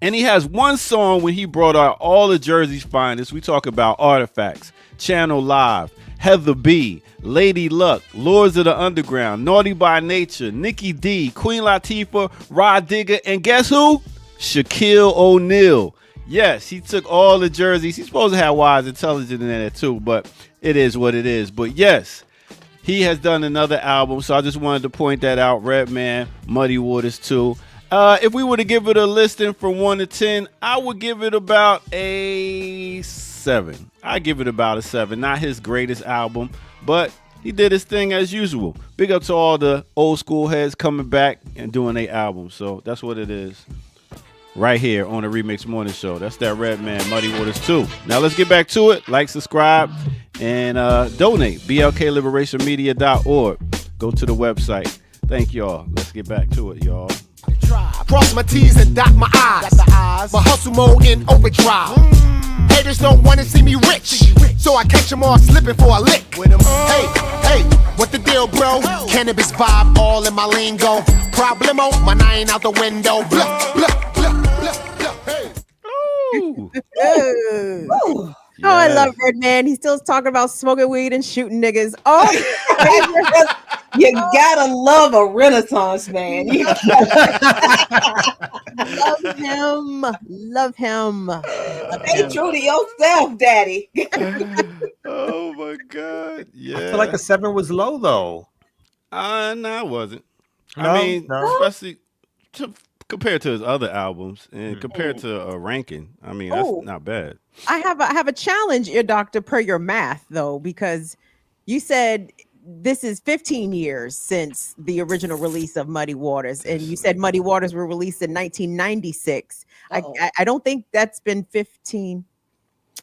And he has one song when he brought out all of Jersey's finest. We talk about Artifacts, Channel Live, Heather B, Lady Luck, Lords of the Underground, Naughty by Nature, Nikki D, Queen Latifah, Rod Digger, and guess who? Shaquille O'Neal. Yes, he took all the jerseys. He's supposed to have Wise Intelligent in there too, but it is what it is. But yes, he has done another album, so I just wanted to point that out. Redman, Muddy Waters 2. If we were to give it a listing from 1 to 10, I would give it about a 7. I give it about a 7. Not his greatest album, but he did his thing as usual. Big up to all the old school heads coming back and doing their albums. So that's what it is. Right here on the Remix Morning Show. That's that Redman, Muddy Waters 2. Now let's get back to it. Like, subscribe, and donate. BLKLiberationMedia.org. Go to the website. Thank y'all. Let's get back to it, y'all. Cross my T's and dot my I's. My hustle mode in overdrive. Haters don't wanna see me rich, so I catch them all slipping for a lick. Hey, what the deal, bro? Cannabis vibe all in my lingo. Problemo, my 9 out the window. Blah, blah, blah, blah, blah. Hey. Ooh. Oh, I love Redman. He's still talking about smoking weed and shooting niggas. Oh, you gotta love a Renaissance man. love him. Love him. Stay true to yourself, daddy. Oh my God. Yeah. I feel like the 7 was low though. No, it wasn't. No, I mean, no. especially compared to his other albums and compared to a ranking. I mean, that's not bad. I have a challenge, ear doctor, per your math though, because you said this is 15 years since the original release of Muddy Waters, and you said Muddy Waters were released in 1996. I don't think that's been 15.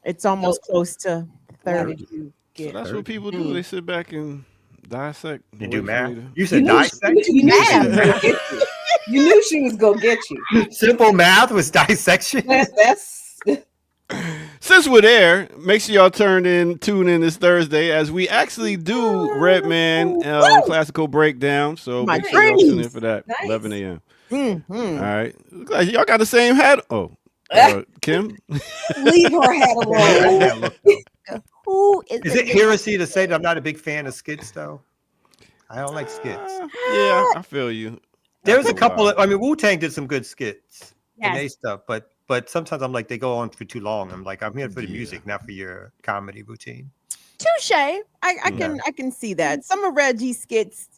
It's almost close to 30. So that's what people do. They sit back and dissect. You do math. You You said knew dissect. you knew she was gonna get you. You knew she was gonna get you. Simple math was dissection. That's Since we're there, make sure y'all tune in this Thursday as we actually do Redman classical breakdown. So make sure y'all tune in for that. Nice. 11 a.m. Mm-hmm. All right. Look like y'all got the same hat. Oh, Kim? leave her hat alone. Who Is it heresy to say that I'm not a big fan of skits though? I don't like skits. Yeah, I feel you. There's a couple of, I mean, Wu-Tang did some good skits and Yes. they stuff, but sometimes I'm like, they go on for too long. I'm like, I'm here for the music, not for your comedy routine. Touche. I can see that. Some of Reggie's skits,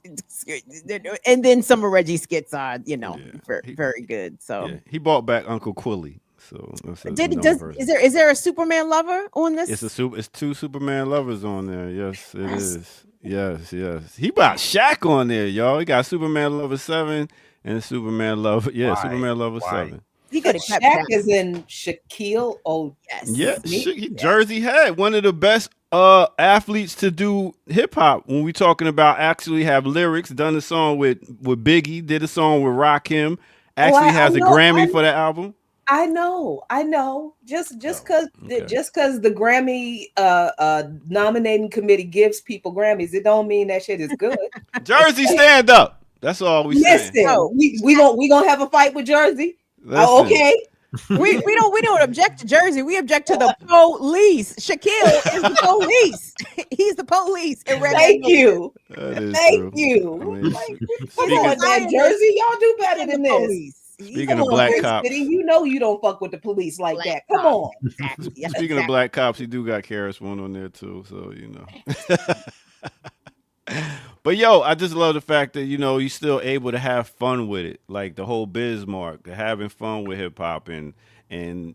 and then some of Reggie's skits are, very good. So Yeah, he brought back Uncle Quilly. So that's is there a Superman lover on this? It's 2 Superman lovers on there. Yes, it is. Yes. He brought Shaq on there, y'all. He got Superman Lover 7 and Superman Lover. Yeah, Why? Superman Lover Why? 7. He could have kept Shaq that. is in Shaquille O'Neal. Yeah, he Jersey had one of the best athletes to do hip hop when we talking about actually have lyrics. Done a song with Biggie, did a song with Rakim. Actually has a Grammy for that album. I know. Just because the Grammy nominating committee gives people Grammys, it don't mean that shit is good. Jersey, stand up. That's all we saying. Listen, we gonna have a fight with Jersey. Oh, okay. we don't object to Jersey. We object to the police. Shaquille is the police. He's the police. Thank you. Thank you. I mean, Come on, man, Jersey. Y'all do better than this. Speaking of black cops, you know you don't fuck with the police like that. Come on. Speaking of black cops, he do got Karis one on there too, so you know. But yo, I just love the fact that you're still able to have fun with it, like the whole Bismarck, having fun with hip hop and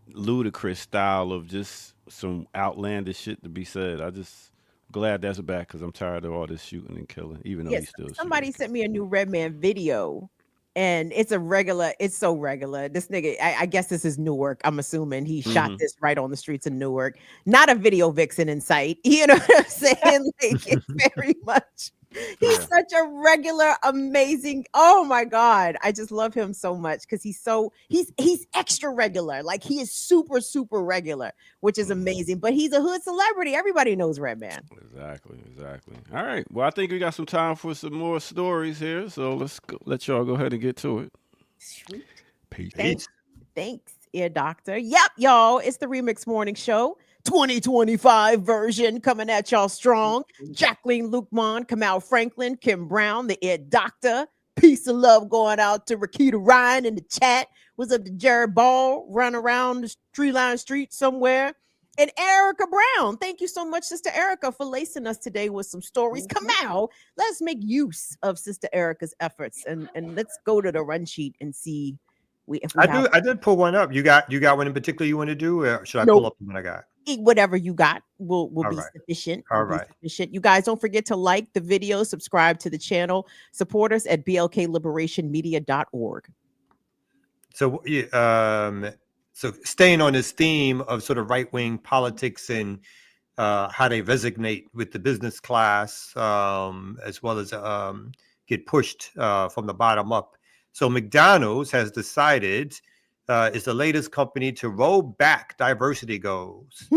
ludicrous style of just some outlandish shit to be said. I just glad that's back because I'm tired of all this shooting and killing, even though he's still. Somebody sent me a new Redman video. And it's so regular. This nigga, I guess this is Newark. I'm assuming he shot this right on the streets of Newark. Not a video vixen in sight. You know what I'm saying? Like, it's very much. He's such a regular, amazing. Oh my God. I just love him so much because he's extra regular. Like he is super, super regular, which is amazing. But he's a hood celebrity. Everybody knows Redman. Exactly. All right. Well, I think we got some time for some more stories here. So let y'all go ahead and get to it. Sweet. Peace. Thanks. Ear Doctor. Yep, y'all. It's the Remix Morning Show. 2025 version coming at y'all strong. Jacqueline Lukman, Kamal Franklin, Kim Brown, the Ear Doctor. Peace of love going out to Rakita Ryan in the chat. What's up to Jared Ball, run around the Tree Line Street somewhere. And Erica Brown. Thank you so much, Sister Erica, for lacing us today with some stories. Kamal, let's make use of Sister Erica's efforts and let's go to the run sheet and see if we have. I did pull one up. You got one in particular you want to do, or should I Nope. pull up the one I got? Whatever you got will be right. sufficient. All right. Sufficient. You guys don't forget to like the video, subscribe to the channel, support us at blkliberationmedia.org. So, so staying on this theme of sort of right-wing politics and how they resonate with the business class, as well as get pushed from the bottom up. So McDonald's has decided is the latest company to roll back diversity goals.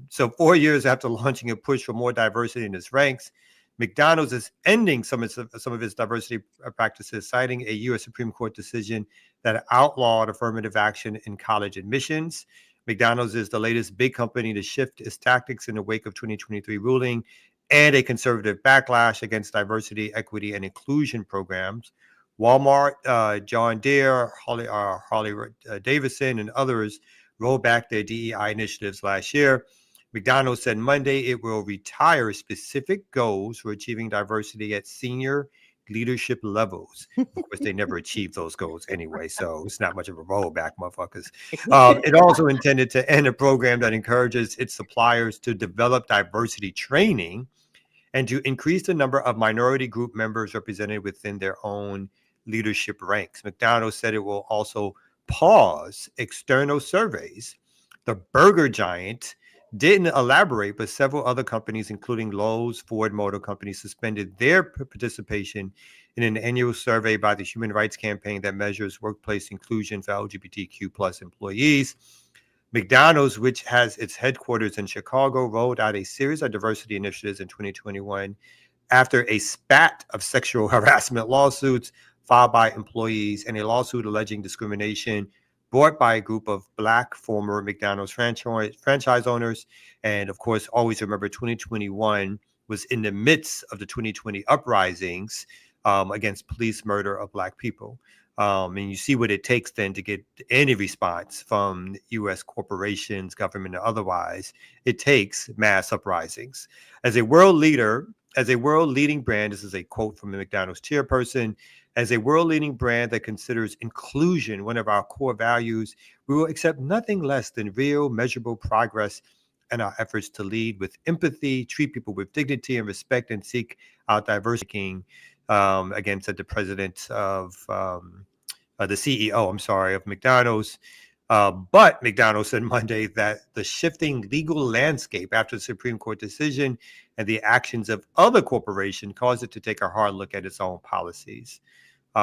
So 4 years after launching a push for more diversity in its ranks, McDonald's is ending some of its diversity practices, citing a U.S. Supreme Court decision that outlawed affirmative action in college admissions. McDonald's is the latest big company to shift its tactics in the wake of 2023 ruling and a conservative backlash against diversity, equity, and inclusion programs. Walmart, John Deere, Harley Davidson, and others rolled back their DEI initiatives last year. McDonald's said Monday it will retire specific goals for achieving diversity at senior leadership levels. Of course, they never achieved those goals anyway, so it's not much of a rollback, motherfuckers. It also intended to end a program that encourages its suppliers to develop diversity training and to increase the number of minority group members represented within their own leadership ranks. McDonald's said it will also pause external surveys. The burger giant didn't elaborate, but several other companies, including Lowe's, Ford Motor Company, suspended their participation in an annual survey by the Human Rights Campaign that measures workplace inclusion for LGBTQ plus employees. McDonald's, which has its headquarters in Chicago, rolled out a series of diversity initiatives in 2021 after a spat of sexual harassment lawsuits filed by employees and a lawsuit alleging discrimination brought by a group of Black former McDonald's franchise owners. And of course, always remember 2021 was in the midst of the 2020 uprisings against police murder of Black people. And you see what it takes then to get any response from U.S. corporations, government, or otherwise. It takes mass uprisings. As a world leading brand, this is a quote from the McDonald's chairperson, as a world-leading brand that considers inclusion one of our core values, we will accept nothing less than real, measurable progress in our efforts to lead with empathy, treat people with dignity and respect, and seek out diversity. Again, said the president of the CEO, of McDonald's. But McDonald's said Monday that the shifting legal landscape after the Supreme Court decision and the actions of other corporations caused it to take a hard look at its own policies. So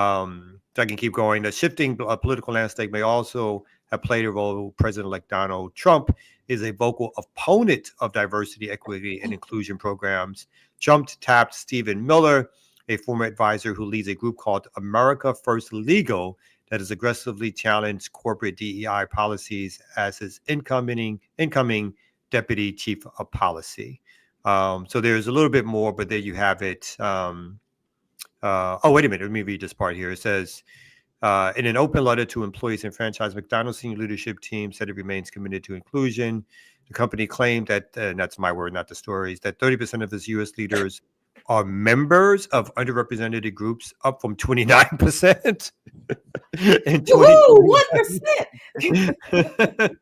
I can keep going. The shifting political landscape may also have played a role. President-elect Donald Trump is a vocal opponent of diversity, equity, and inclusion programs. Trump tapped Stephen Miller, a former advisor who leads a group called America First Legal that has aggressively challenged corporate DEI policies as his incoming deputy chief of policy. So there's a little bit more, but there you have it. Wait a minute. Let me read this part here. It says, in an open letter to employees and franchise, McDonald's senior leadership team said it remains committed to inclusion. The company claimed that, and that's my word, not the stories, that 30% of its U.S. leaders are members of underrepresented groups, up from 29% in 1%.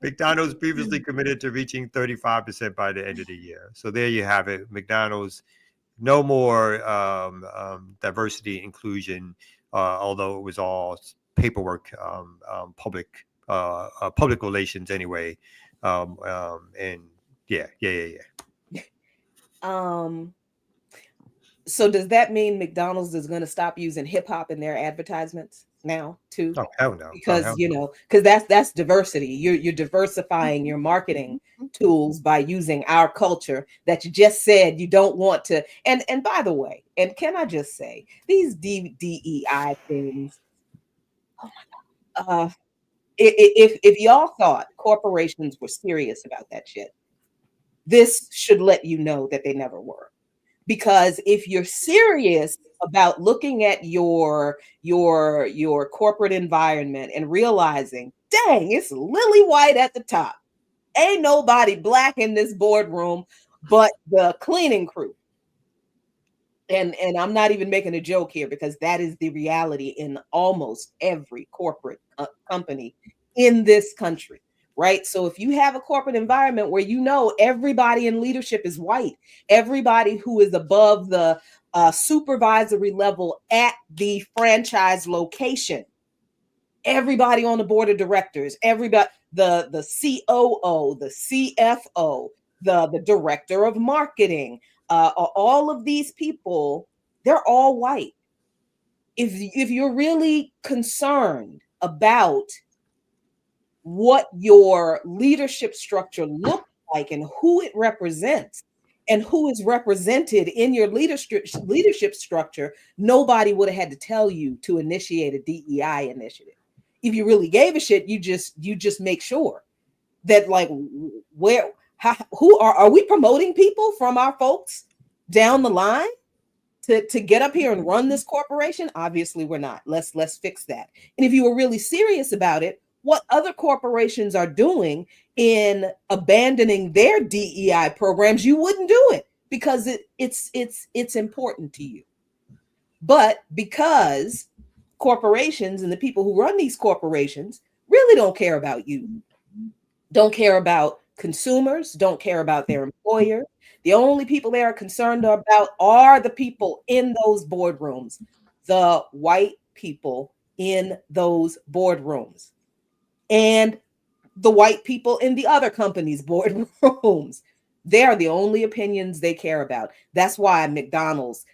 McDonald's previously committed to reaching 35% by the end of the year. So there you have it. McDonald's, no more diversity inclusion, although it was all paperwork, public relations anyway. And yeah. So does that mean McDonald's is going to stop using hip hop in their advertisements now too? Oh, hell no. Because because that's diversity. You're diversifying your marketing tools by using our culture that you just said you don't want to. And by the way, and can I just say, these DEI things, oh my God, if y'all thought corporations were serious about that shit, this should let you know that they never were. Because if you're serious about looking at your corporate environment and realizing, dang, it's lily white at the top. Ain't nobody black in this boardroom but the cleaning crew. And I'm not even making a joke here, because that is the reality in almost every corporate company in this country, right? So if you have a corporate environment where you know everybody in leadership is white, everybody who is above the supervisory level at the franchise location, everybody on the board of directors, everybody, the COO, the CFO, the director of marketing, all of these people, they're all white. If you're really concerned about what your leadership structure looks like and who it represents and who is represented in your leadership structure, nobody would have had to tell you to initiate a DEI initiative. If you really gave a shit, you just make sure that, like, who are we promoting people from our folks down the line to get up here and run this corporation? Obviously we're not. Let's fix that. And if you were really serious about it, what other corporations are doing in abandoning their DEI programs, you wouldn't do it because it's important to you. But because corporations and the people who run these corporations really don't care about you, don't care about consumers, don't care about their employer. The only people they are concerned about are the people in those boardrooms, the white people in those boardrooms, and the white people in the other companies' boardrooms. They are the only opinions they care about. That's why McDonald's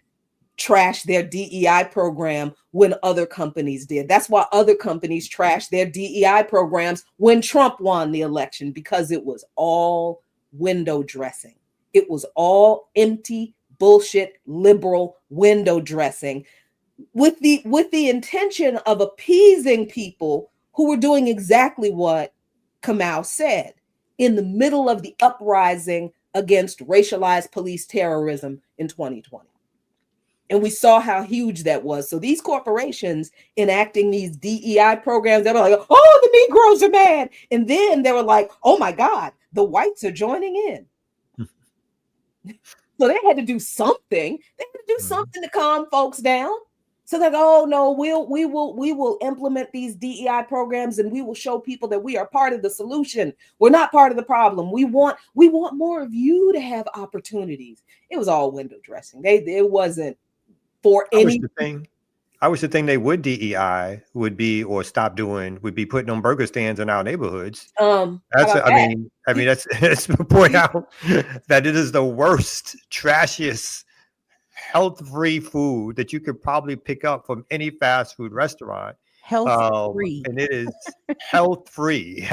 trashed their DEI program when other companies did. That's why other companies trashed their DEI programs when Trump won the election, because it was all window dressing. It was all empty bullshit liberal window dressing with the intention of appeasing people who were doing exactly what Kamau said in the middle of the uprising against racialized police terrorism in 2020. And we saw how huge that was. So these corporations enacting these DEI programs, they were like, oh, the Negroes are mad. And then they were like, oh my God, the whites are joining in. So they had to do something. They had to do something to calm folks down. So that, oh no, we will implement these DEI programs and we will show people that we are part of the solution. We're not part of the problem. We want more of you to have opportunities. It was all window dressing. It wasn't for any. I wish the thing they would DEI would be, or stop doing, would be putting on burger stands in our neighborhoods. I mean, that's to point out that it is the worst, trashiest, health-free food that you could probably pick up from any fast food restaurant. Health-free. And it is health-free.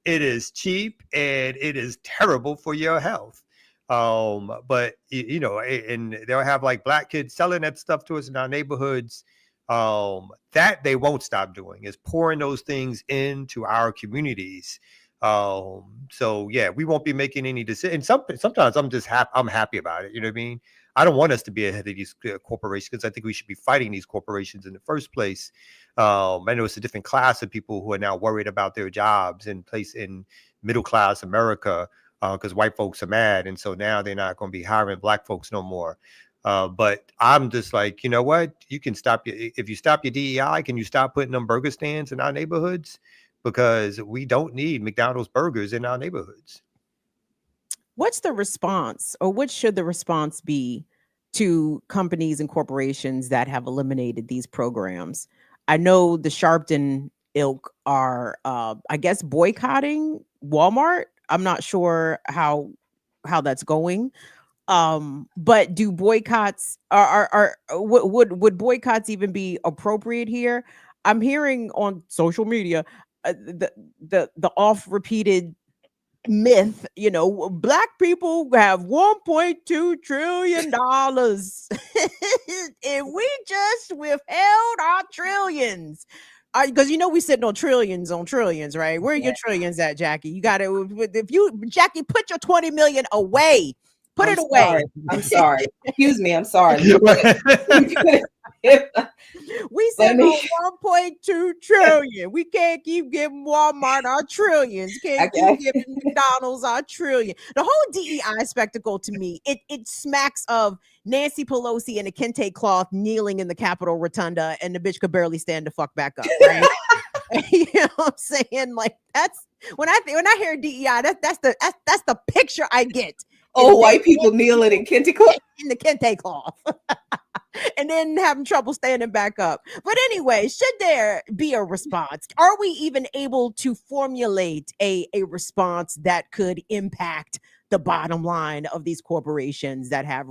It is cheap and it is terrible for your health. But you know, and they'll have like black kids selling that stuff to us in our neighborhoods. That they won't stop doing is pouring those things into our communities. So yeah, we won't be making any decisions. Sometimes I'm happy about it. You know what I mean? I don't want us to be ahead of these corporations, because I think we should be fighting these corporations in the first place. I know it's a different class of people who are now worried about their jobs and place in middle class America, because white folks are mad, and so now they're not going to be hiring black folks no more. But I'm just like, you know what? You can if you stop your DEI, can you stop putting them burger stands in our neighborhoods? Because we don't need McDonald's burgers in our neighborhoods. What's the response, or what should the response be to companies and corporations that have eliminated these programs? I know the Sharpton ilk are, I guess, boycotting Walmart. I'm not sure how that's going. But do boycotts would boycotts even be appropriate here? I'm hearing on social media the oft-repeated myth, you know, black people have $1.2 trillion and we just withheld our trillions. Because we sitting on trillions, right? Where are your trillions at, Jackie? You got to, Jackie, put your 20 million away. Put it away. I'm sorry. Excuse me. I'm sorry. We sitting on 1.2 trillion. We can't keep giving Walmart our trillions. Can't keep giving McDonald's our trillion. The whole DEI spectacle, to me, it smacks of Nancy Pelosi in a kente cloth kneeling in the Capitol Rotunda, and the bitch could barely stand the fuck back up, right? You know what I'm saying? Like, that's when I hear DEI, that's the picture I get. White people kneeling in kente cloth. In the kente cloth. And then having trouble standing back up. But anyway, should there be a response? Are we even able to formulate a response that could impact the bottom line of these corporations that have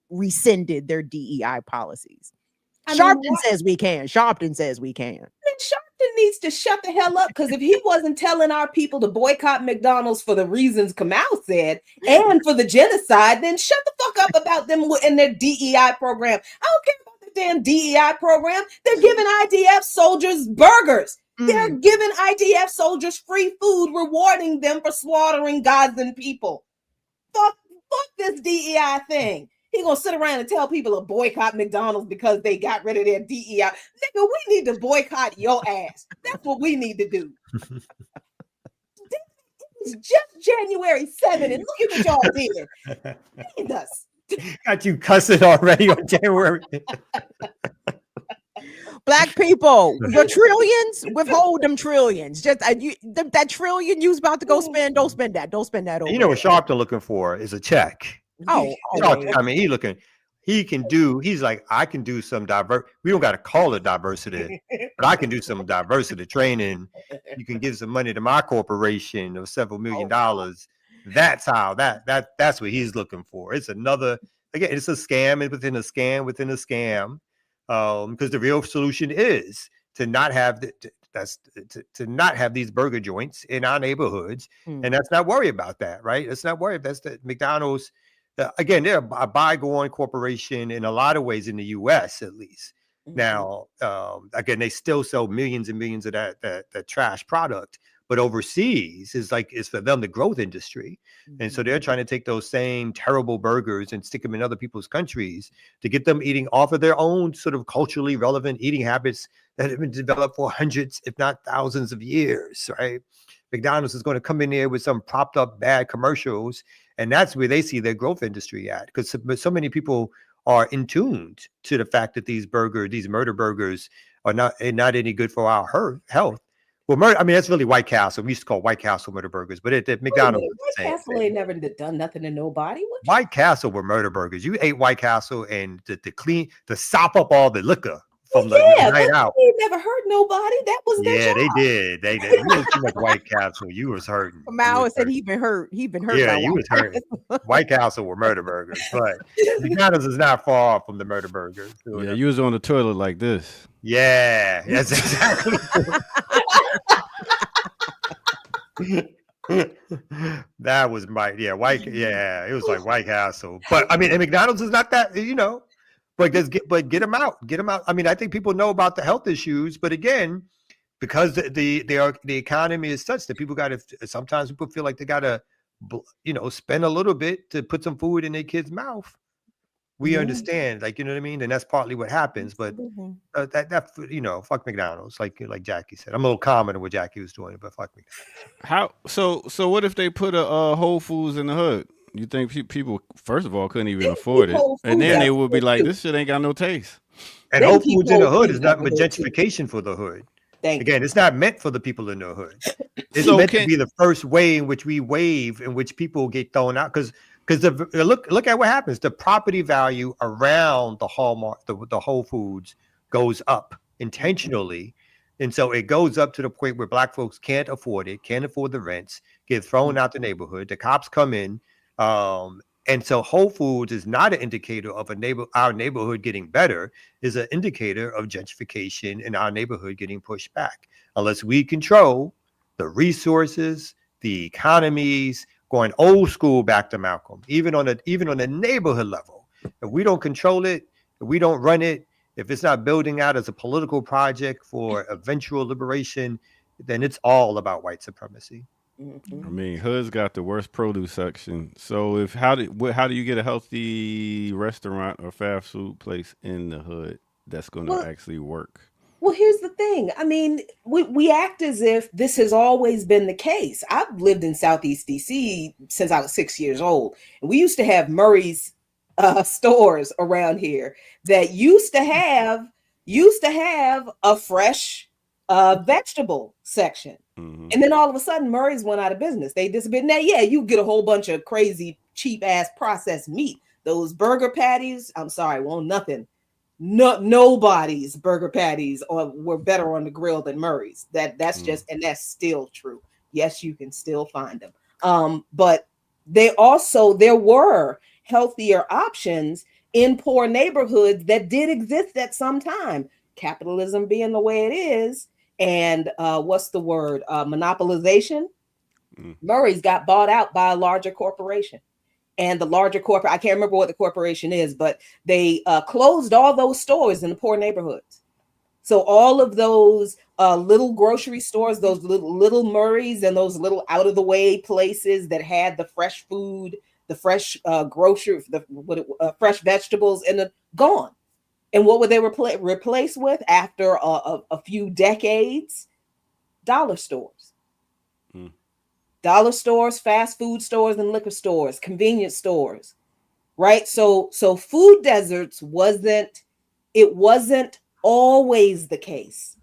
rescinded their DEI policies? Sharpton says we can. Sharpton says we can. Sharpton needs to shut the hell up, because if he wasn't telling our people to boycott McDonald's for the reasons Kamau said and for the genocide, then shut the fuck up about them and their DEI program. I don't care about the damn DEI program. They're giving IDF soldiers burgers. They're giving IDF soldiers free food, rewarding them for slaughtering Gazan people. Fuck this DEI thing. He gonna sit around and tell people to boycott McDonald's because they got rid of their DEI. Nigga, we need to boycott your ass. That's what we need to do. It's just January 7th, and look at what y'all did. Hate us. Got you cussing already on January. Black people, your trillions, withhold them trillions. Just that trillion you was about to go spend, don't spend that. Don't spend that over. You know what Sharpton looking for is a check. I mean, he's like, I can do some we don't got to call it diversity, but I can do some diversity training. You can give some money to my corporation of several $1 million. That's how that's what he's looking for. It's another, again, it's a scam and within a scam within a scam. Because the real solution is to not have to not have these burger joints in our neighborhoods, and let's not worry about that, right? Let's not worry. That's the McDonald's. Again, they're a bygone corporation in a lot of ways in the U.S. at least. Now, again, they still sell millions and millions of that trash product, but overseas is for them the growth industry, and so they're trying to take those same terrible burgers and stick them in other people's countries to get them eating off of their own sort of culturally relevant eating habits that have been developed for hundreds, if not thousands of years, right? McDonald's is going to come in there with some propped up bad commercials, and that's where they see their growth industry at, because so many people are in tuned to the fact that these murder burgers are not any good for our health. Well, murder, I mean, that's really White Castle. We used to call White Castle murder burgers, but at McDonald's, White Castle ain't never done nothing to nobody. White Castle were murder burgers. You ate White Castle and to sop up all the liquor from the night out. They never hurt nobody. That was their job. They did. They did. You ate too much White Castle. You was hurting. Mao said he been hurt. Yeah, you was hurting. White Castle were murder burgers, but McDonald's is not far from the murder burgers. Yeah, you was on the toilet like this. Yeah, that's exactly. That was it was like White Castle, but I mean, and McDonald's is not that, but get them out. I mean, I think people know about the health issues, but again, because the economy is such that people sometimes people feel like they gotta spend a little bit to put some food in their kid's mouth. We understand, like, you know what I mean? And that's partly what happens, but fuck McDonald's, like Jackie said. I'm a little calmer than what Jackie was doing, but fuck McDonald's. So what if they put a Whole Foods in the hood? You think people, first of all, couldn't even afford it, and then they would be like, this shit ain't got no taste. And Whole Foods in the hood is not gentrification for the hood. Again, it's not meant for the people in the hood. It's meant to be the first way in which people get thrown out, because look at what happens. The property value around the Whole Foods goes up intentionally. And so it goes up to the point where Black folks can't afford it, can't afford the rents, get thrown out the neighborhood. The cops come in. And so Whole Foods is not an indicator of our neighborhood getting better, is an indicator of gentrification and our neighborhood getting pushed back. Unless we control the resources, the economies, going old school back to Malcolm, even on a neighborhood level. If we don't control it, if we don't run it, If it's not building out as a political project for eventual liberation, then it's all about white supremacy. I mean, Hood's got the worst produce section. So how do you get a healthy restaurant or fast food place in the hood that's going to actually work? Well, here's the thing. I mean, we act as if this has always been the case. I've lived in Southeast DC since I was 6 years old, and we used to have Murray's stores around here that used to have a fresh vegetable section. And then all of a sudden, Murray's went out of business. They disappeared. Now, yeah, you get a whole bunch of crazy, cheap ass processed meat. Those burger patties, I'm sorry, nothing. Nobody's burger patties were better on the grill than Murray's. That's just, and that's still true. Yes, you can still find them. But there were healthier options in poor neighborhoods that did exist at some time. Capitalism being the way it is, and what's the word? Monopolization. Murray's got bought out by a larger corporation. And the larger corporate, I can't remember what the corporation is, but they closed all those stores in the poor neighborhoods. So all of those little grocery stores, those little Murray's and those little out of the way places that had the fresh food, the fresh grocery, fresh vegetables, and gone. And what would they replace with after a few decades? Dollar stores. Dollar stores, fast food stores, and liquor stores, convenience stores, right? So food deserts wasn't always the case,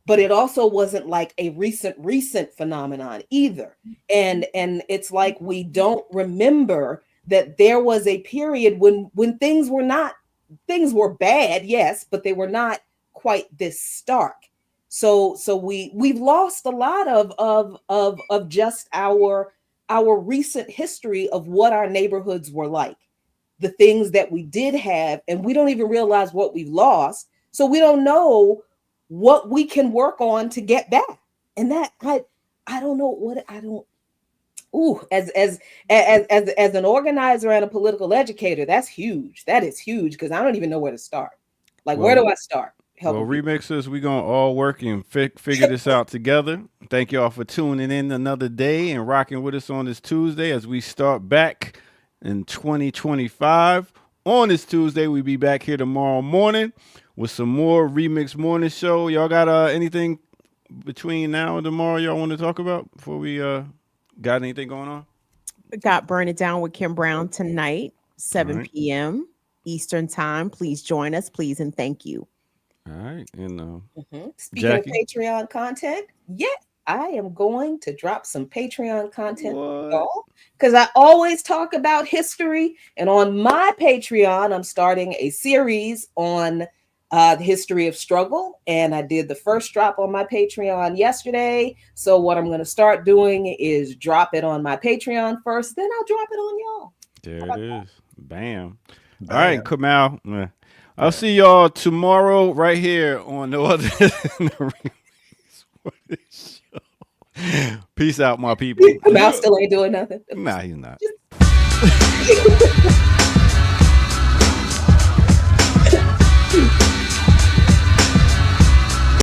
but it also wasn't like a recent phenomenon either. And it's like we don't remember that there was a period when things were bad, yes, but they were not quite this stark. So we've lost a lot of just our recent history of what our neighborhoods were like, the things that we did have, and we don't even realize what we've lost. So we don't know what we can work on to get back. And that I don't know what I don't. Ooh, as an organizer and a political educator, that's huge. That is huge because I don't even know where to start. Where do I start? Remixers, we're going to all work and figure this out together. Thank y'all for tuning in another day and rocking with us on this Tuesday as we start back in 2025. On this Tuesday, we'll be back here tomorrow morning with some more Remix Morning Show. Y'all got anything between now and tomorrow y'all want to talk about before we got anything going on? We got Burn It Down with Kim Brown tonight, 7 p.m. Eastern time. Please join us, please, and thank you. All right. And speaking Jackie? of Patreon content, I am going to drop some Patreon content for y'all because I always talk about history. And on my Patreon, I'm starting a series on the history of struggle. And I did the first drop on my Patreon yesterday. So what I'm going to start doing is drop it on my Patreon first, then I'll drop it on y'all. There it is. Bam. All right, Kamal. I'll see y'all tomorrow right here on No Other Than the Remix Show. Peace out, my people. Kamal still ain't doing nothing. Nah, he's not.